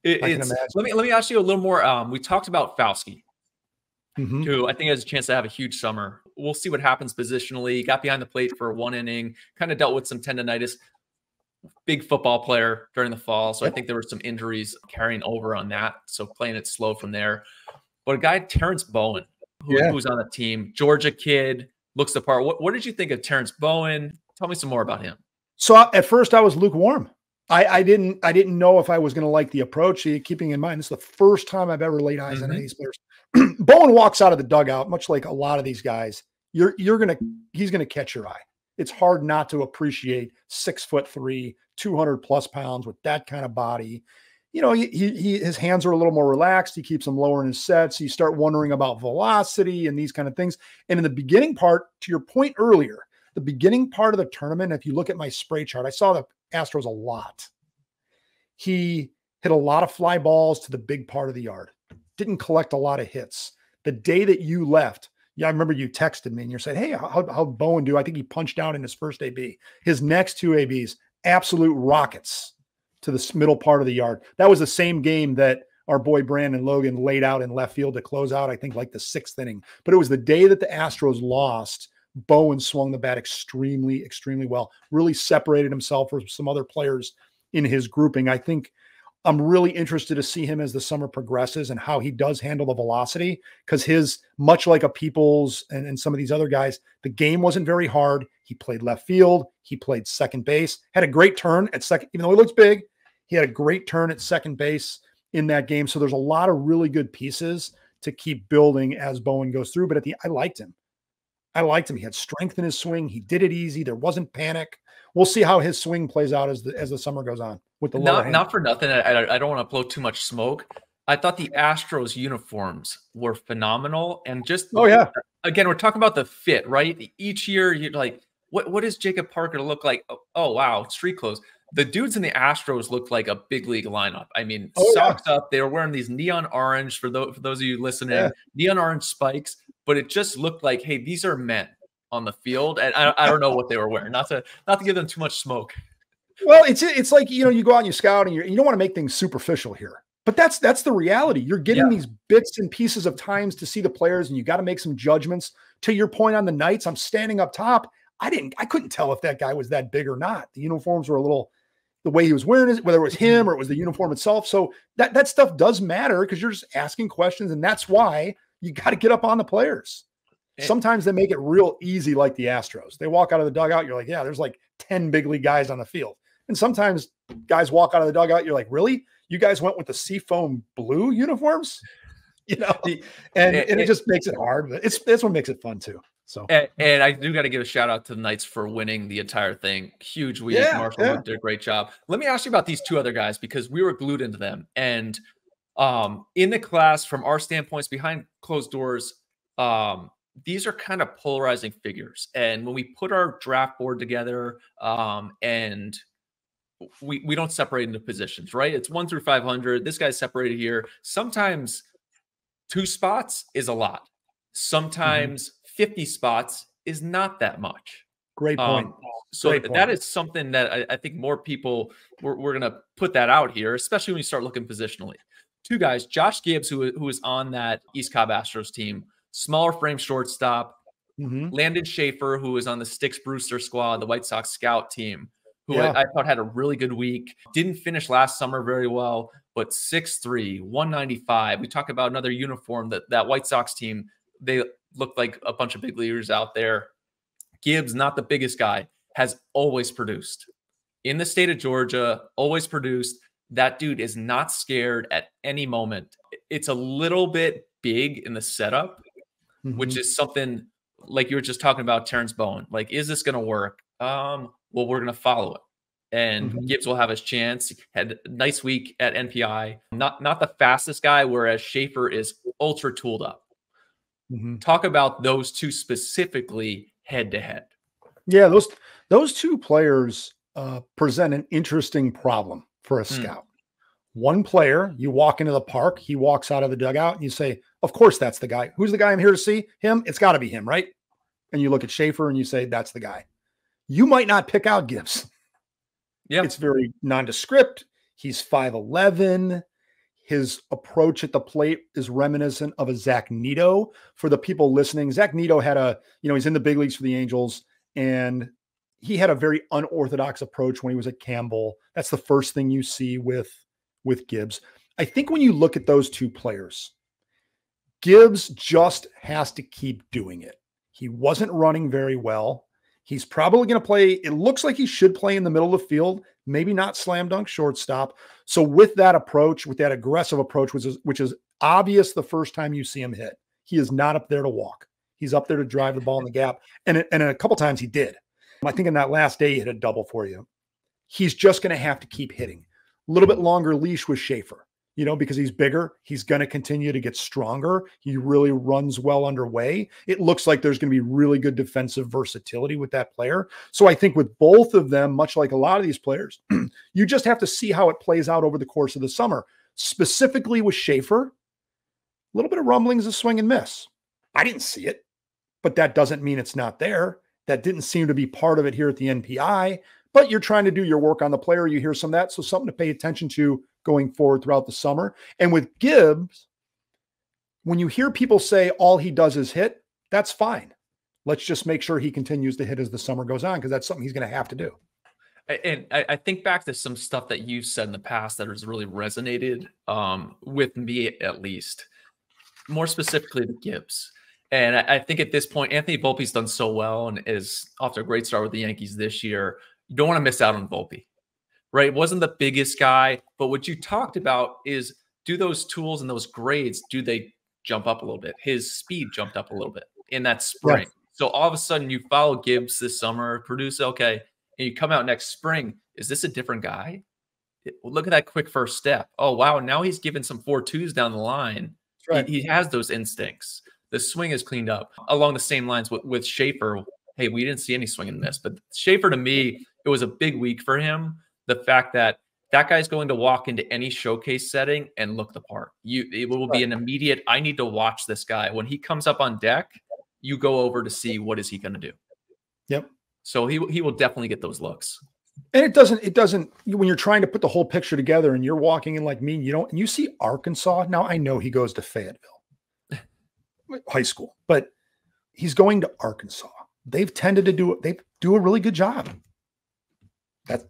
Let me ask you a little more. We talked about Fauski, who I think has a chance to have a huge summer. We'll see what happens positionally. Got behind the plate for one inning, kind of dealt with some tendonitis. Big football player during the fall. So I think there were some injuries carrying over on that. So playing it slow from there. But a guy, Terrence Bowen, who's on the team, Georgia kid, looks the part. What did you think of Terrence Bowen? Tell me some more about him.
So at first I was lukewarm. I didn't know if I was going to like the approach. Keeping in mind, this is the first time I've ever laid eyes on any of these players. Bowen walks out of the dugout, much like a lot of these guys. He's going to catch your eye. It's hard not to appreciate 6'3", 200+ pounds with that kind of body. You know, his hands are a little more relaxed. He keeps them lower in his sets. You start wondering about velocity and these kind of things. And in the beginning part, to your point earlier, the beginning part of the tournament, if you look at my spray chart, I saw the Astros a lot. He hit a lot of fly balls to the big part of the yard. Didn't collect a lot of hits. The day that you left, I remember you texted me and you said, "Hey, how'd Bowen do?" I think he punched out in his first AB. His next two ABs, absolute rockets to the middle part of the yard. That was the same game that our boy Brandon Logan laid out in left field to close out, I think, like the 6th inning. But it was the day that the Astros lost. Bowen swung the bat extremely, extremely well. Really separated himself from some other players in his grouping. I think I'm really interested to see him as the summer progresses and how he does handle the velocity, because much like a Peoples and some of these other guys, the game wasn't very hard. He played left field. He played second base, had a great turn at second, even though he looks big, he had a great turn at second base in that game. So there's a lot of really good pieces to keep building as Bowen goes through. But I liked him. He had strength in his swing. He did it easy. There wasn't panic. We'll see how his swing plays out as the summer goes on with the
not for nothing. I don't want to blow too much smoke. I thought the Astros uniforms were phenomenal, and just again, we're talking about the fit, right? Each year, you're like, what does Jacob Parker look like? Oh wow, street clothes. The dudes in the Astros looked like a big league lineup. I mean, socks up. They were wearing these neon orange for those of you listening, neon orange spikes. But it just looked like, hey, these are men on the field, and I don't know what they were wearing. Not to give them too much smoke.
Well, it's like, you know, you go out and you scout, and you don't want to make things superficial here, but that's the reality. You're getting these bits and pieces of times to see the players, and you got to make some judgments. To your point on the Knights, I'm standing up top. I couldn't tell if that guy was that big or not. The uniforms were a little, the way he was wearing it, whether it was him or it was the uniform itself. So that stuff does matter, because you're just asking questions, and that's why you got to get up on the players. Sometimes they make it real easy, like the Astros. They walk out of the dugout, you're like, yeah, there's like 10 big league guys on the field. And sometimes guys walk out of the dugout, you're like, really? you guys went with the seafoam blue uniforms, you know,
The-
and it just makes it hard, but that's what makes it fun too. So,
and I do got to give a shout out to the Knights for winning the entire thing. Huge week.
yeah,
Marshall
yeah.
did a great job. Let me ask you about these two other guys because we were glued into them. And in the class, from our standpoints behind closed doors, these are kind of polarizing figures. And when we put our draft board together, and we don't separate into positions, right? It's 1 through 500. This guy's separated here. Sometimes 2 spots is a lot. Sometimes 50 spots is not that much.
Great point.
So
Great point.
that is something that I think more people, we're going to put that out here, especially when you start looking positionally. 2 guys, Josh Gibbs, who is on that East Cobb Astros team, smaller frame shortstop. Landon Schaefer, who is on the Sticks Brewster squad, the White Sox scout team, who I thought had a really good week. Didn't finish last summer very well, but 6'3", 195. We talk about another uniform, that White Sox team. They look like a bunch of big leaguers out there. Gibbs, not the biggest guy, has always produced. In the state of Georgia, always produced. That dude is not scared at any moment. It's a little bit big in the setup, which is something like you were just talking about Terrence Bowen. Like, is this going to work? Well, we're going to follow it. And Gibbs will have his chance. He had a nice week at NPI. Not the fastest guy, whereas Schaefer is ultra tooled up. Talk about those two specifically head to head.
Yeah, those 2 players present an interesting problem for a scout. One player, you walk into the park, he walks out of the dugout, and you say, of course, that's the guy. Who's the guy I'm here to see? Him? It's got to be him, right? And you look at Schaefer and you say, that's the guy. You might not pick out Gibbs.
Yeah.
It's very nondescript. He's 5'11". His approach at the plate is reminiscent of a Zach Neto. For the people listening, Zach Neto had he's in the big leagues for the Angels, and he had a very unorthodox approach when he was at Campbell. That's the first thing you see with Gibbs. I think when you look at those 2 players, Gibbs just has to keep doing it. He wasn't running very well. He's probably going to play. It looks like he should play in the middle of the field, maybe not slam dunk shortstop. So with that approach, with that aggressive approach, which is obvious the first time you see him hit, he is not up there to walk. He's up there to drive the ball in the gap. And a couple times he did. I think in that last day, he hit a double for you. He's just going to have to keep hitting. A little bit longer leash with Schaefer, because he's bigger. He's going to continue to get stronger. He really runs well underway. It looks like there's going to be really good defensive versatility with that player. So I think with both of them, much like a lot of these players, you just have to see how it plays out over the course of the summer. Specifically with Schaefer, a little bit of rumblings of swing and miss. I didn't see it, but that doesn't mean it's not there. That didn't seem to be part of it here at the NPI, but you're trying to do your work on the player. You hear some of that. So something to pay attention to going forward throughout the summer. And with Gibbs, when you hear people say all he does is hit, that's fine. Let's just make sure he continues to hit as the summer goes on, because that's something he's going to have to do.
And I think back to some stuff that you've said in the past that has really resonated with me, at least, more specifically to Gibbs. And I think at this point, Anthony Volpe's done so well and is off to a great start with the Yankees this year. You don't want to miss out on Volpe, right? It wasn't the biggest guy, but what you talked about is, do those tools and those grades, do they jump up a little bit? His speed jumped up a little bit in that spring. Yes. So all of a sudden you follow Gibbs this summer, produce okay, and you come out next spring. Is this a different guy? Look at that quick first step. Oh, wow. Now he's given some 4.2s down the line. Right. He has those instincts. The swing is cleaned up. Along the same lines with Schaefer, hey, we didn't see any swing and miss. But Schaefer, to me, it was a big week for him. The fact that guy's going to walk into any showcase setting and look the part. It will be an immediate, I need to watch this guy. When he comes up on deck, you go over to see what is he going to do.
Yep.
So he will definitely get those looks.
And it doesn't, when you're trying to put the whole picture together and you're walking in like me, and you see Arkansas. Now I know he goes to Fayetteville high school, but he's going to Arkansas. They've tended to do a really good job.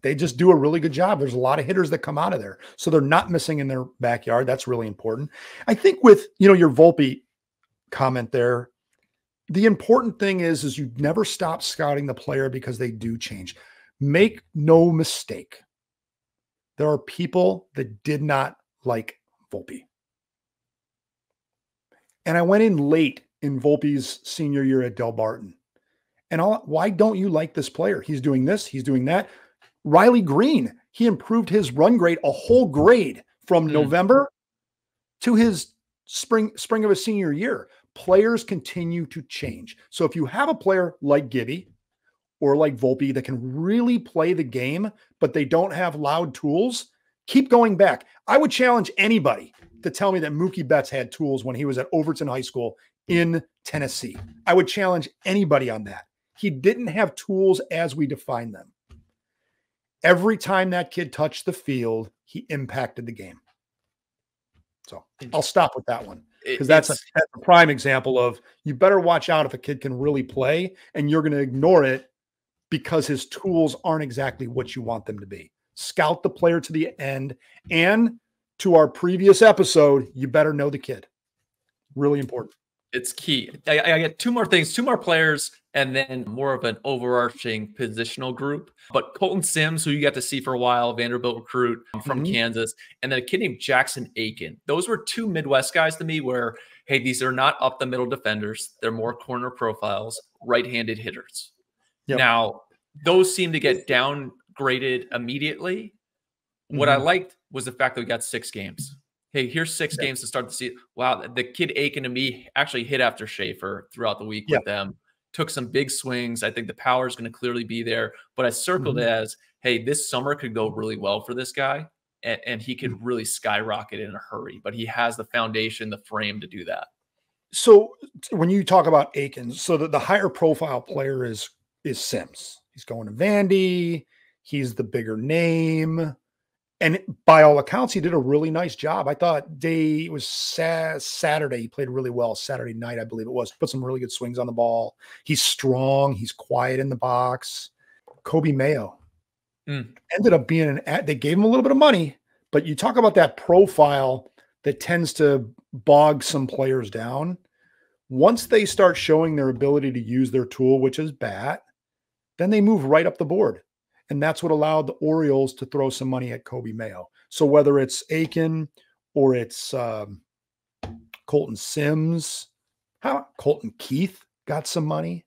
They just do a really good job. There's a lot of hitters that come out of there. So they're not missing in their backyard. That's really important. I think with, your Volpe comment there, the important thing is you never stop scouting the player because they do change. Make no mistake. there are people that did not like Volpe. And I went in late in Volpe's senior year at Del Barton. And why don't you like this player? He's doing this, he's doing that. Riley Green, he improved his run grade a whole grade from November to his spring of his senior year. Players continue to change. So if you have a player like Gibby or like Volpe that can really play the game, but they don't have loud tools, keep going back. I would challenge anybody to tell me that Mookie Betts had tools when he was at Overton High School in Tennessee. I would challenge anybody on that. He didn't have tools as we define them. Every time that kid touched the field, he impacted the game. So I'll stop with that one, because that's a prime example of, you better watch out if a kid can really play and you're going to ignore it because his tools aren't exactly what you want them to be. Scout the player to the end. And to our previous episode, you better know the kid. Really important.
It's key. I get two more things, two more players, and then more of an overarching positional group. But Colton Sims, who you got to see for a while, Vanderbilt recruit from Kansas, and then a kid named Jackson Aiken. Those were two Midwest guys to me where, hey, these are not up the middle defenders. They're more corner profiles, right-handed hitters. Yep. Now, those seem to get downgraded immediately. What I liked was the fact that we got 6 games. Hey, here's 6 games to start the season. Wow, the kid Aiken to me actually hit after Schaefer throughout the week with them. Took some big swings. I think the power is going to clearly be there. But I circled it as, hey, this summer could go really well for this guy, and he could really skyrocket in a hurry. But he has the foundation, the frame to do that. So when you talk about Aiken, so the higher profile player is Sims. He's going to Vandy. He's the bigger name. And by all accounts, he did a really nice job. I thought it was Saturday. He played really well. Saturday night, I believe it was. Put some really good swings on the ball. He's strong. He's quiet in the box. Kobe Mayo ended up being they gave him a little bit of money, but you talk about that profile that tends to bog some players down. Once they start showing their ability to use their tool, which is bat, then they move right up the board. And that's what allowed the Orioles to throw some money at Kobe Mayo. So whether it's Aiken or it's Colton Sims, Colton Keith got some money.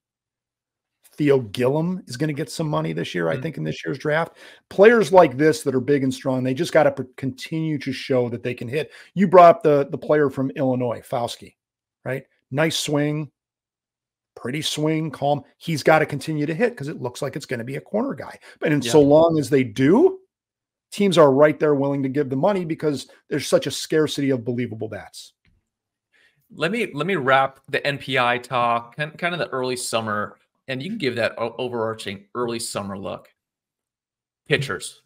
Theo Gillum is going to get some money this year, I think, in this year's draft. Players like this that are big and strong, they just got to continue to show that they can hit. You brought up the player from Illinois, Fauski, right? Nice swing. Pretty swing, calm. He's got to continue to hit because it looks like it's going to be a corner guy. And so long as they do, teams are right there willing to give the money because there's such a scarcity of believable bats. Let me wrap the NPI talk, kind of the early summer, and you can give that overarching early summer look. Pitchers.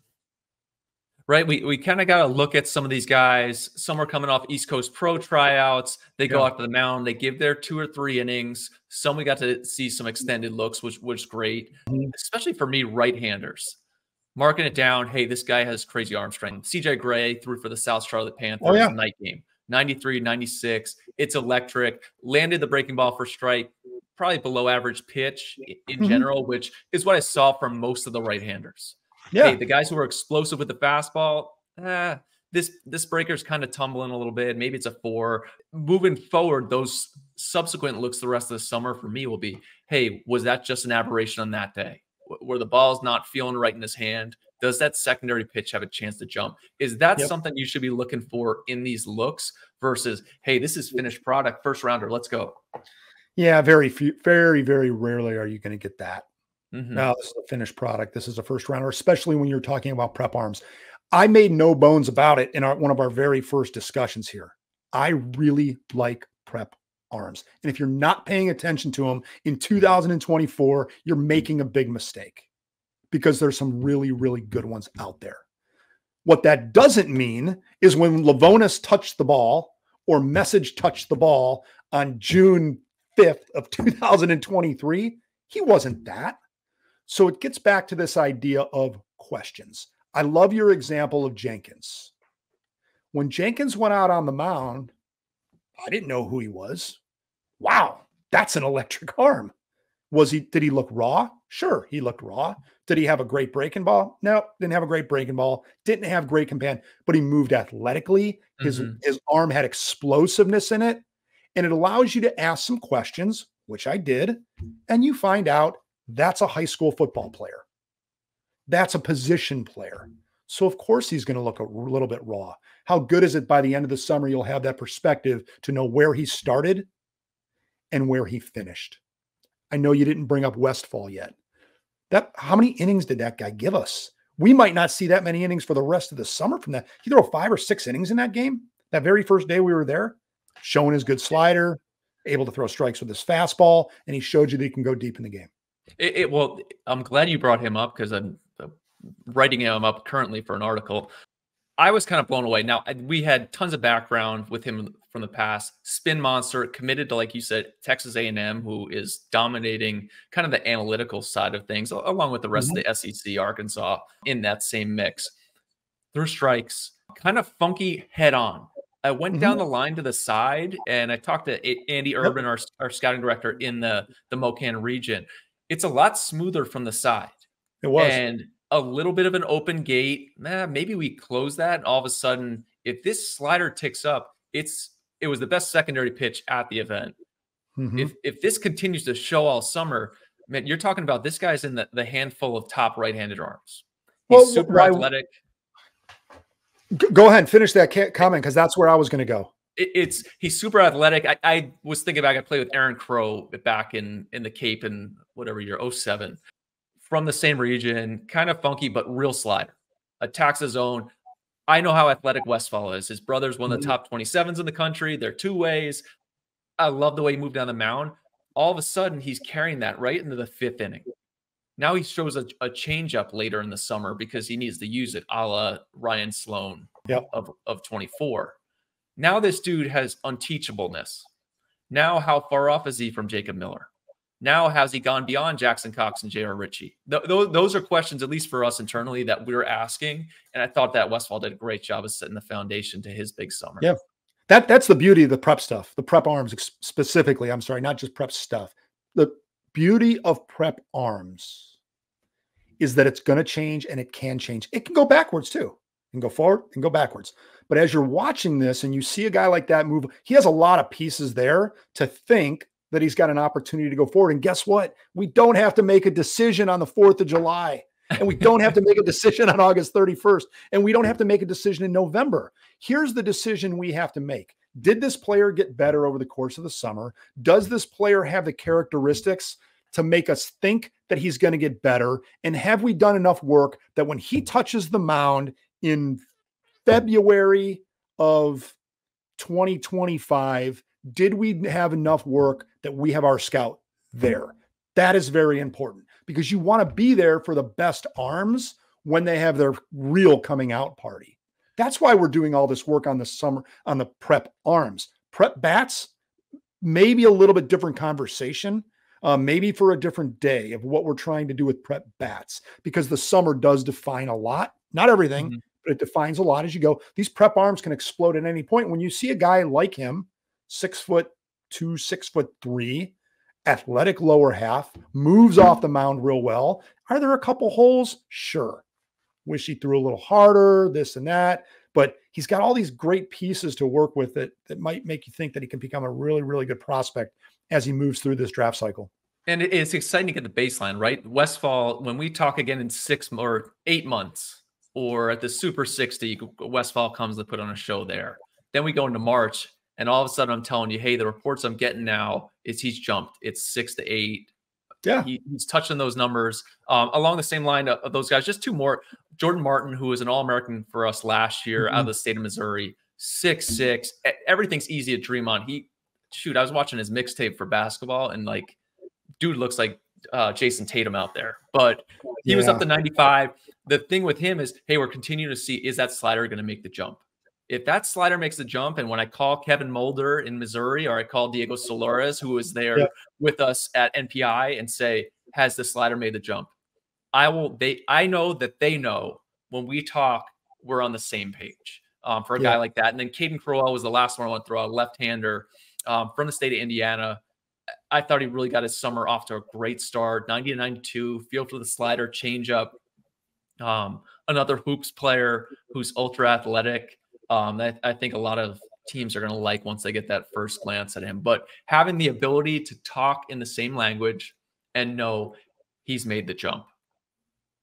Right, we kind of got to look at some of these guys. Some are coming off East Coast Pro tryouts. They go out to the mound. They give their 2 or 3 innings. Some we got to see some extended looks, which was great, especially for me, right-handers. Marking it down, hey, this guy has crazy arm strength. CJ Gray threw for the South Charlotte Panthers night game. 93, 96. It's electric. Landed the breaking ball for strike. Probably below average pitch in general, which is what I saw from most of the right-handers. Yeah, hey, the guys who are explosive with the fastball, this breaker's kind of tumbling a little bit. Maybe it's a 4. Moving forward, those subsequent looks the rest of the summer for me will be, hey, was that just an aberration on that day? Where the ball's not feeling right in his hand? Does that secondary pitch have a chance to jump? Is that something you should be looking for in these looks versus, hey, this is finished product, first rounder, let's go? Yeah, very rarely are you going to get that. Now, this is a finished product. This is a first rounder, especially when you're talking about prep arms. I made no bones about it in one of our very first discussions here. I really like prep arms. And if you're not paying attention to them in 2024, you're making a big mistake because there's some really, really good ones out there. What that doesn't mean is when Lavonis touched the ball or Message touched the ball on June 5th of 2023, he wasn't that. So it gets back to this idea of questions. I love your example of Jenkins. When Jenkins went out on the mound, I didn't know who he was. Wow, that's an electric arm. Did he look raw? Sure, he looked raw.
Did he have a great breaking ball? No, didn't have a great breaking ball. Didn't have great command, but he moved athletically. His arm had explosiveness in it, and it allows you to ask some questions, which I did, and you find out that's a high school football player. That's a position player. So of course he's going to look a little bit raw. How good is it by the end of the summer you'll have that perspective to know where he started and where he finished? I know you didn't bring up Westfall yet. How many innings did that guy give us? We might not see that many innings for the rest of the summer from that. He threw 5 or 6 innings in that game. That very first day we were there, showing his good slider, able to throw strikes with his fastball, and he showed you that he can go deep in the game.
Well, I'm glad you brought him up because I'm writing him up currently for an article. I was kind of blown away. Now, we had tons of background with him from the past. Spin monster, committed to, like you said, Texas A&M, who is dominating kind of the analytical side of things, along with the rest of the SEC, Arkansas, in that same mix. Threw strikes, kind of funky head on. I went down the line to the side, and I talked to Andy Urban, our scouting director in the MoKan region. It's a lot smoother from the side.
It was.
And a little bit of an open gate. Maybe we close that. All of a sudden, if this slider ticks up, it was the best secondary pitch at the event. If this continues to show all summer, man, you're talking about this guy's in the handful of top right-handed arms. He's super athletic.
Go ahead and finish that comment, because that's where I was going to go.
He's super athletic. I was thinking back, I played with Aaron Crow back in the Cape in whatever year, 07. From the same region, kind of funky, but real slider. Attacks his zone. I know how athletic Westfall is. His brother's one of the top 27s in the country. They're 2 ways. I love the way he moved down the mound. All of a sudden, he's carrying that right into the 5th inning. Now he shows a changeup later in the summer because he needs to use it, a la Ryan Sloan of 24. Now this dude has unteachableness. Now how far off is he from Jacob Miller? Now, has he gone beyond Jackson Cox and J.R. Ritchie? Those are questions, at least for us internally, that we're asking. And I thought that Westfall did a great job of setting the foundation to his big summer.
Yeah, that's the beauty of the prep stuff, the prep arms specifically. I'm sorry, not just prep stuff. The beauty of prep arms is that it's going to change, and it can change. It can go backwards too. It can go forward and go backwards. But as you're watching this and you see a guy like that move, he has a lot of pieces there to think that he's got an opportunity to go forward. And guess what? We don't have to make a decision on the 4th of July, and we don't have to make a decision on August 31st, and we don't have to make a decision in November. Here's the decision we have to make. Did this player get better over the course of the summer? Does this player have the characteristics to make us think that he's going to get better? And have we done enough work that when he touches the mound in February of 2025, did we have enough work that we have our scout there? That is very important, because you want to be there for the best arms when they have their real coming out party. That's why we're doing all this work on the summer, on the prep arms. Prep bats, maybe a little bit different conversation, maybe for a different day of what we're trying to do with prep bats, because the summer does define a lot, not everything, but it defines a lot as you go. These prep arms can explode at any point. When you see a guy like him, 6'2", 6'3", athletic lower half, moves off the mound real well. Are there a couple holes? Sure. Wish he threw a little harder, this and that, but he's got all these great pieces to work with that might make you think that he can become a really, really good prospect as he moves through this draft cycle.
And it's exciting to get the baseline, right? Westfall, when we talk again in 6 or 8 months, or at the Super 60, Westfall comes to put on a show there. Then we go into March, and all of a sudden I'm telling you, hey, the reports I'm getting now is he's jumped. It's 6 to 8.
Yeah.
He's touching those numbers. Along the same line of those guys, just 2 more. Jordan Martin, who was an All-American for us last year out of the state of Missouri, 6'6". Everything's easy to dream on. I was watching his mixtape for basketball, and like, dude looks like Jason Tatum out there. But he was up to 95. The thing with him is, hey, we're continuing to see, is that slider going to make the jump? If that slider makes the jump, and when I call Kevin Mulder in Missouri, or I call Diego Solares, who was there with us at NPI, and say, has the slider made the jump? I know that they know when we talk, we're on the same page for a guy like that. And then Caden Crowell was the last one I want to throw out, a left-hander from the state of Indiana. I thought he really got his summer off to a great start. 90 to 92, feel for the slider, changeup. Another hoops player who's ultra athletic. That I think a lot of teams are going to like once they get that first glance at him. But having the ability to talk in the same language and know he's made the jump,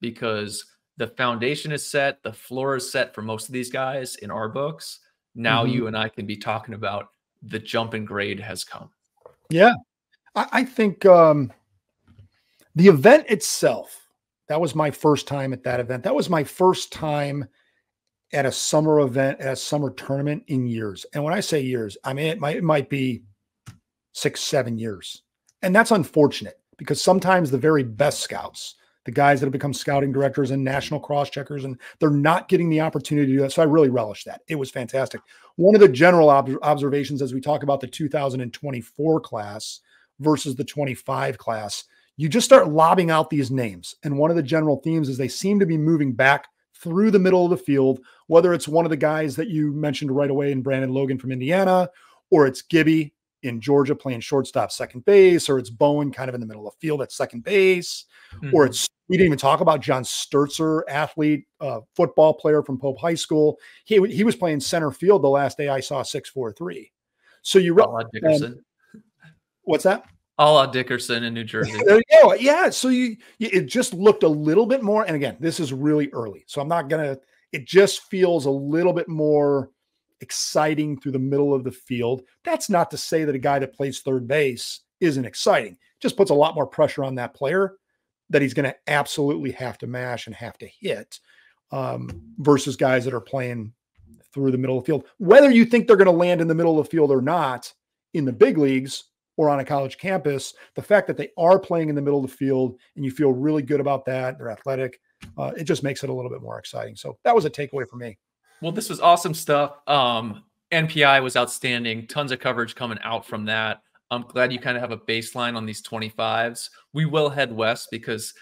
because the foundation is set, the floor is set for most of these guys in our books. Now you and I can be talking about the jump in grade has come.
Yeah. I think the event itself, that was my first time at that event. That was my first time at a summer event, at a summer tournament in years. And when I say years, I mean, it might be 6, 7 years. And that's unfortunate because sometimes the very best scouts, the guys that have become scouting directors and national cross-checkers, and they're not getting the opportunity to do that. So I really relish that. It was fantastic. One of the general observations as we talk about the 2024 class versus the 25 class, you just start lobbing out these names. And one of the general themes is they seem to be moving back through the middle of the field, whether it's one of the guys that you mentioned right away in Brandon Logan from Indiana, or it's Gibby in Georgia playing shortstop, second base, or it's Bowen kind of in the middle of the field at second base, or it's, we didn't even talk about John Sturzer, athlete, football player from Pope High School. He was playing center field the last day I saw 6'4", 3". So you
Dickerson.
What's that?
A la Dickerson in New Jersey.
There you go. Yeah. So it just looked a little bit more. And again, this is really early. So I'm not going to, it just feels a little bit more exciting through the middle of the field. That's not to say that a guy that plays third base isn't exciting. It just puts a lot more pressure on that player that he's going to absolutely have to mash and have to hit versus guys that are playing through the middle of the field. Whether you think they're going to land in the middle of the field or not in the big leagues or on a college campus, the fact that they are playing in the middle of the field and you feel really good about that, they're athletic, it just makes it a little bit more exciting. So that was a takeaway for me.
Well, this was awesome stuff. NPI was outstanding. Tons of coverage coming out from that. I'm glad you kind of have a baseline on these 25s. We will head west because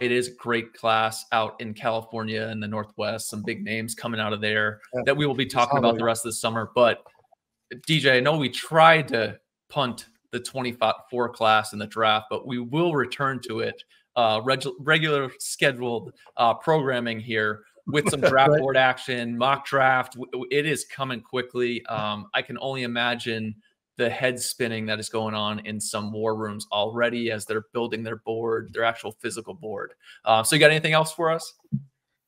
it is a great class out in California and the Northwest. Some big names coming out of there that we will be talking about the rest of the summer. But DJ, I know we tried to punt the 24 class in the draft, but we will return to it. Regular scheduled programming here with some draft board action, mock draft. It is coming quickly. I can only imagine the head spinning that is going on in some war rooms already as they're building their board, their actual physical board. So you got anything else for us?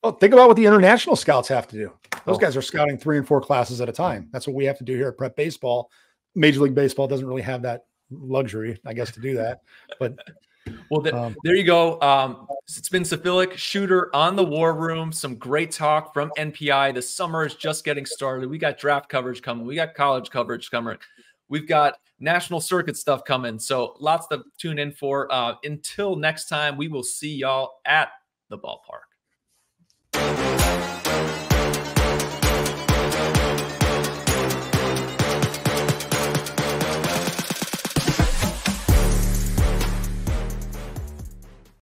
Well, think about what the international scouts have to do. Those guys are scouting 3 and 4 classes at a time. That's what we have to do here at Prep Baseball. Major League Baseball doesn't really have that luxury, I guess, to do that. But
well, there you go. It's been Svihlik, Shooter on the War Room. Some great talk from NPI. The summer is just getting started. We got draft coverage coming. We got college coverage coming. We've got national circuit stuff coming. So lots to tune in for. Until next time, we will see y'all at the ballpark.